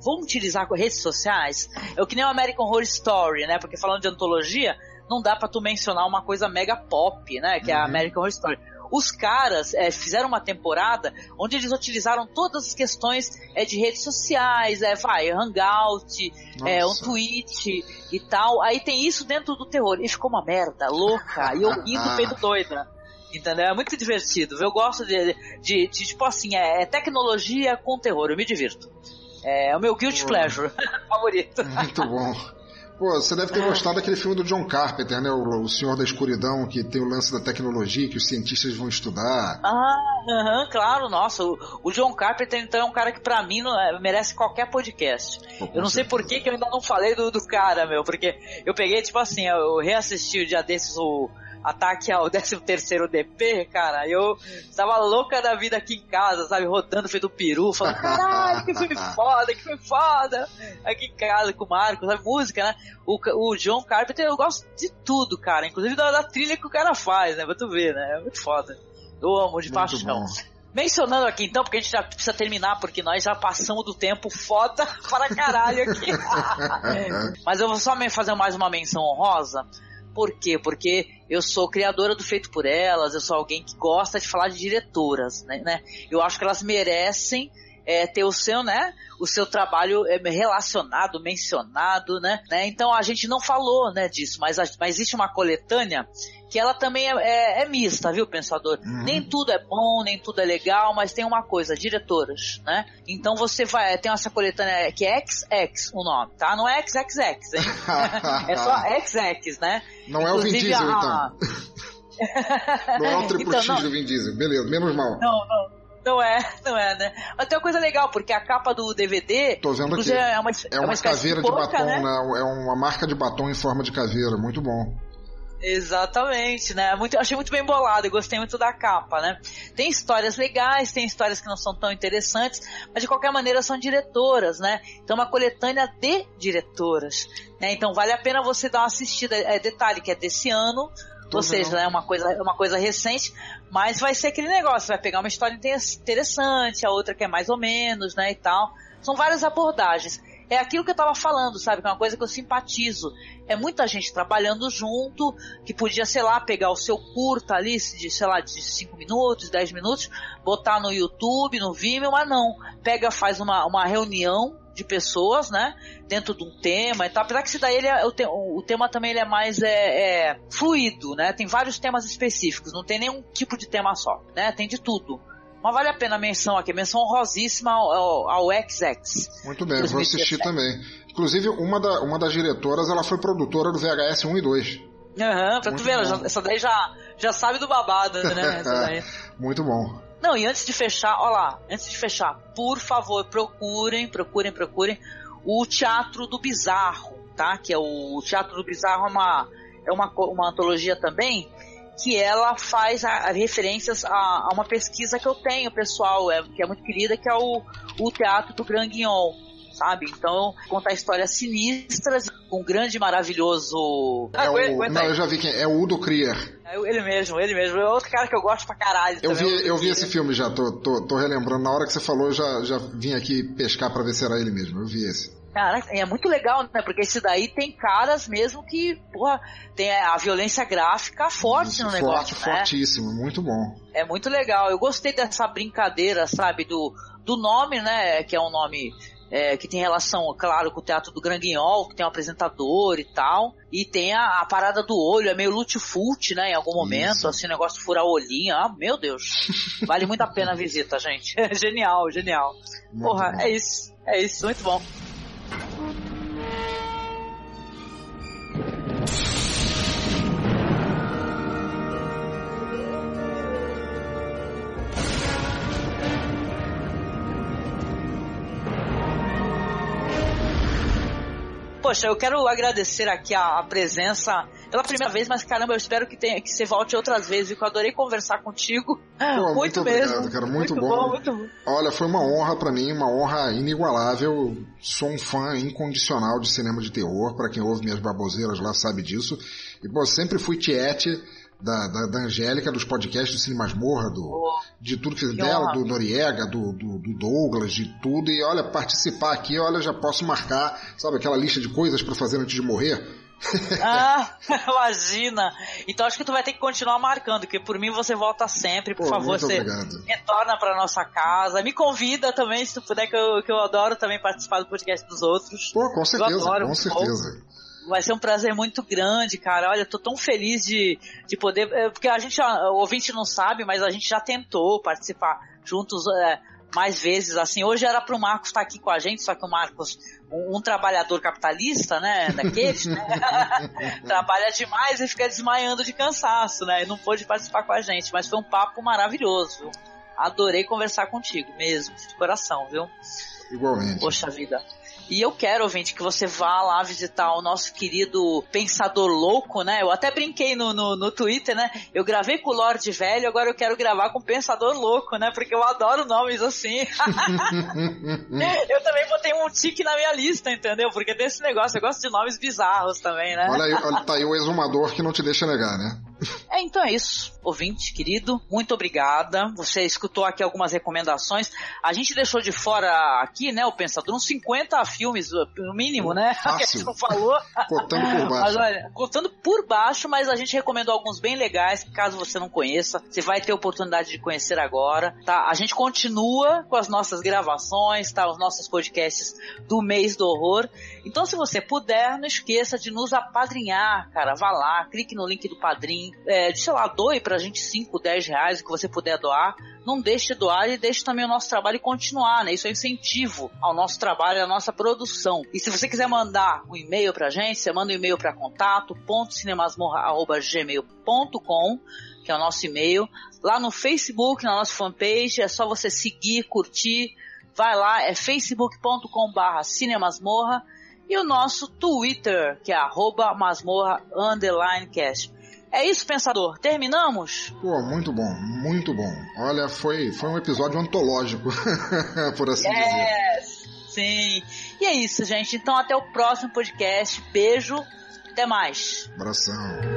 vamos utilizar redes sociais. É que nem o American Horror Story, né? Porque falando de antologia, não dá pra tu mencionar uma coisa mega pop, né? Que é a American Horror Story. Os caras fizeram uma temporada onde eles utilizaram todas as questões de redes sociais, Hangout, um tweet e tal. Aí tem isso dentro do terror. E ficou uma merda louca. E eu rindo feito doida. Entendeu? É muito divertido. Eu gosto de tipo assim, tecnologia com terror. Eu me divirto. É o meu guilty pleasure favorito. Muito bom. Pô, você deve ter gostado daquele filme do John Carpenter, né? O Senhor da Escuridão, que tem o lance da tecnologia, que os cientistas vão estudar. Claro, nossa. O John Carpenter, então, é um cara que pra mim merece qualquer podcast. Eu não sei por que eu ainda não falei do cara, meu, porque eu peguei, tipo assim, eu reassisti o dia desses o Ataque ao 13º DP, cara, eu tava louca da vida aqui em casa, sabe, rodando feito peru, falando, caralho, que filme foda, aqui em casa com o Marco, sabe, música, né, o John Carpenter, eu gosto de tudo, cara, inclusive da trilha que o cara faz, né, pra tu ver, né, é muito foda, eu amo de paixão. Mencionando aqui então, porque a gente já precisa terminar, porque nós já passamos do tempo foda para caralho aqui. Mas eu vou só fazer mais uma menção honrosa. Por quê? Porque eu sou criadora do Feito por Elas, eu sou alguém que gosta de falar de diretoras, né? Eu acho que elas merecem ter o seu trabalho relacionado, mencionado, né? Então a gente não falou, né, disso, mas existe uma coletânea que ela também é mista, viu, Pensador? Nem tudo é bom, nem tudo é legal, mas tem uma coisa, diretoras, né? Então você tem essa coletânea que é XX o nome, tá? Não é XXX, hein? É só XX, né? Não inclusive, é o Vin Diesel, então. Não é o Triple X do Vin Diesel, beleza, menos mal. Não é, né? Mas tem uma coisa legal, porque a capa do DVD... Tô vendo aqui. É uma caveira de batom, né? É uma marca de batom em forma de caveira, muito bom. Exatamente, né? Achei muito bem bolado e gostei muito da capa, né? Tem histórias legais, tem histórias que não são tão interessantes, mas de qualquer maneira são diretoras, né? Então é uma coletânea de diretoras, né? Então vale a pena você dar uma assistida. Detalhe que é desse ano, ou seja, é uma coisa recente, mas vai ser aquele negócio, vai pegar uma história interessante, a outra que é mais ou menos, né, e tal. São várias abordagens. É aquilo que eu tava falando, sabe, que é uma coisa que eu simpatizo. É muita gente trabalhando junto, que podia, sei lá, pegar o seu curta ali, de 5 minutos, 10 minutos, botar no YouTube, no Vimeo, mas não. Faz uma reunião de pessoas, né, dentro de um tema e tal, apesar que esse daí o tema também ele é mais fluido, né, tem vários temas específicos, não tem nenhum tipo de tema só, né, tem de tudo. Mas vale a pena a menção aqui, menção honrosíssima ao XX. Muito bem, vou assistir também. Inclusive, uma das diretoras, ela foi produtora do VHS 1 e 2. Pra tu ver, essa daí já sabe do babado, né, essa daí. Muito bom. Não, e antes de fechar, por favor, procurem o Teatro do Bizarro, tá? Que é o Teatro do Bizarro, é uma antologia também, que ela faz referências a uma pesquisa que eu tenho, pessoal, que é muito querida, que é o Teatro do Grand Guignol, sabe? Então, contar histórias sinistras com um grande e maravilhoso... eu já vi quem é o Udo Krier. Ele mesmo. É outro cara que eu gosto pra caralho. Eu vi esse filme já, tô relembrando. Na hora que você falou, já vim aqui pescar pra ver se era ele mesmo. Eu vi esse. Cara, é muito legal, né? Porque esse daí tem caras mesmo que, porra, tem a violência gráfica forte no negócio, né? Fortíssimo, muito bom. É muito legal. Eu gostei dessa brincadeira, sabe, do nome, né? Que é um nome... que tem relação, claro, com o Teatro do Grand Guignol, que tem um apresentador e tal, e tem a parada do olho, é meio lute-fute, né, em algum momento, assim, o negócio de furar o olhinho, meu Deus, vale muito a pena a visita, gente, genial, muito porra, bom. É isso, muito bom. Poxa, eu quero agradecer aqui a presença pela primeira vez, mas caramba, eu espero que você volte outras vezes, viu? Que eu adorei conversar contigo. Pô, muito obrigado, mesmo. Cara, muito bom. Muito bom. Olha, foi uma honra pra mim, uma honra inigualável. Sou um fã incondicional de cinema de terror, pra quem ouve minhas baboseiras lá sabe disso. E, pô, sempre fui tiete da Angélica, dos podcasts do Cine Masmorra, de tudo que dela, do Noriega, do Douglas, de tudo. E olha, participar aqui, olha, já posso marcar, sabe, aquela lista de coisas pra fazer antes de morrer. Imagina. Então acho que tu vai ter que continuar marcando, porque por mim você volta sempre, por favor, você retorna pra nossa casa, me convida também, se tu puder, que eu adoro também participar do podcast dos outros. Pô, com certeza. Vai ser um prazer muito grande, cara. Olha, eu tô tão feliz de poder... Porque o ouvinte não sabe, mas a gente já tentou participar juntos mais vezes, assim. Hoje era pro Marcos estar aqui com a gente, só que o Marcos, um trabalhador capitalista, né, daqueles, né, trabalha demais e fica desmaiando de cansaço, né, e não pôde participar com a gente. Mas foi um papo maravilhoso, viu? Adorei conversar contigo mesmo, de coração, viu? Igualmente. Poxa vida. E eu quero, ouvinte, que você vá lá visitar o nosso querido Pensador Louco, né? Eu até brinquei no Twitter, né? Eu gravei com o Lorde Velho, agora eu quero gravar com o Pensador Louco, né? Porque eu adoro nomes assim. Eu também botei um tique na minha lista, entendeu? Porque tem esse negócio, eu gosto de nomes bizarros também, né? Olha aí, tá aí o exumador que não te deixa negar, né? Então é isso, ouvinte querido, muito obrigada. Você escutou aqui algumas recomendações. A gente deixou de fora aqui, né, o Pensador, uns 50 filmes, no mínimo, né? Fácil. Que a gente não falou. Contando por baixo. Mas, olha, contando por baixo, mas a gente recomendou alguns bem legais, que caso você não conheça, você vai ter a oportunidade de conhecer agora, tá? A gente continua com as nossas gravações, tá? Os nossos podcasts do mês do horror. Então, se você puder, não esqueça de nos apadrinhar, cara. Vá lá, clique no link do Padrim. Sei lá, doe pra gente 5, 10 reais, o que você puder doar. Não deixe de doar e deixe também o nosso trabalho continuar, né? Isso é incentivo ao nosso trabalho, à nossa produção. E se você quiser mandar um e-mail pra gente, você manda um e-mail pra contato.cinemasmorra@gmail.com, que é o nosso e-mail. Lá no Facebook, na nossa fanpage, é só você seguir, curtir. Vai lá, é facebook.com/cinemasmorra. E o nosso Twitter, que é @masmorra_cast. É isso, Pensador. Terminamos? Pô, muito bom, muito bom. Olha, foi um episódio antológico, por assim dizer. Sim. E é isso, gente. Então, até o próximo podcast. Beijo. Até mais. Abração.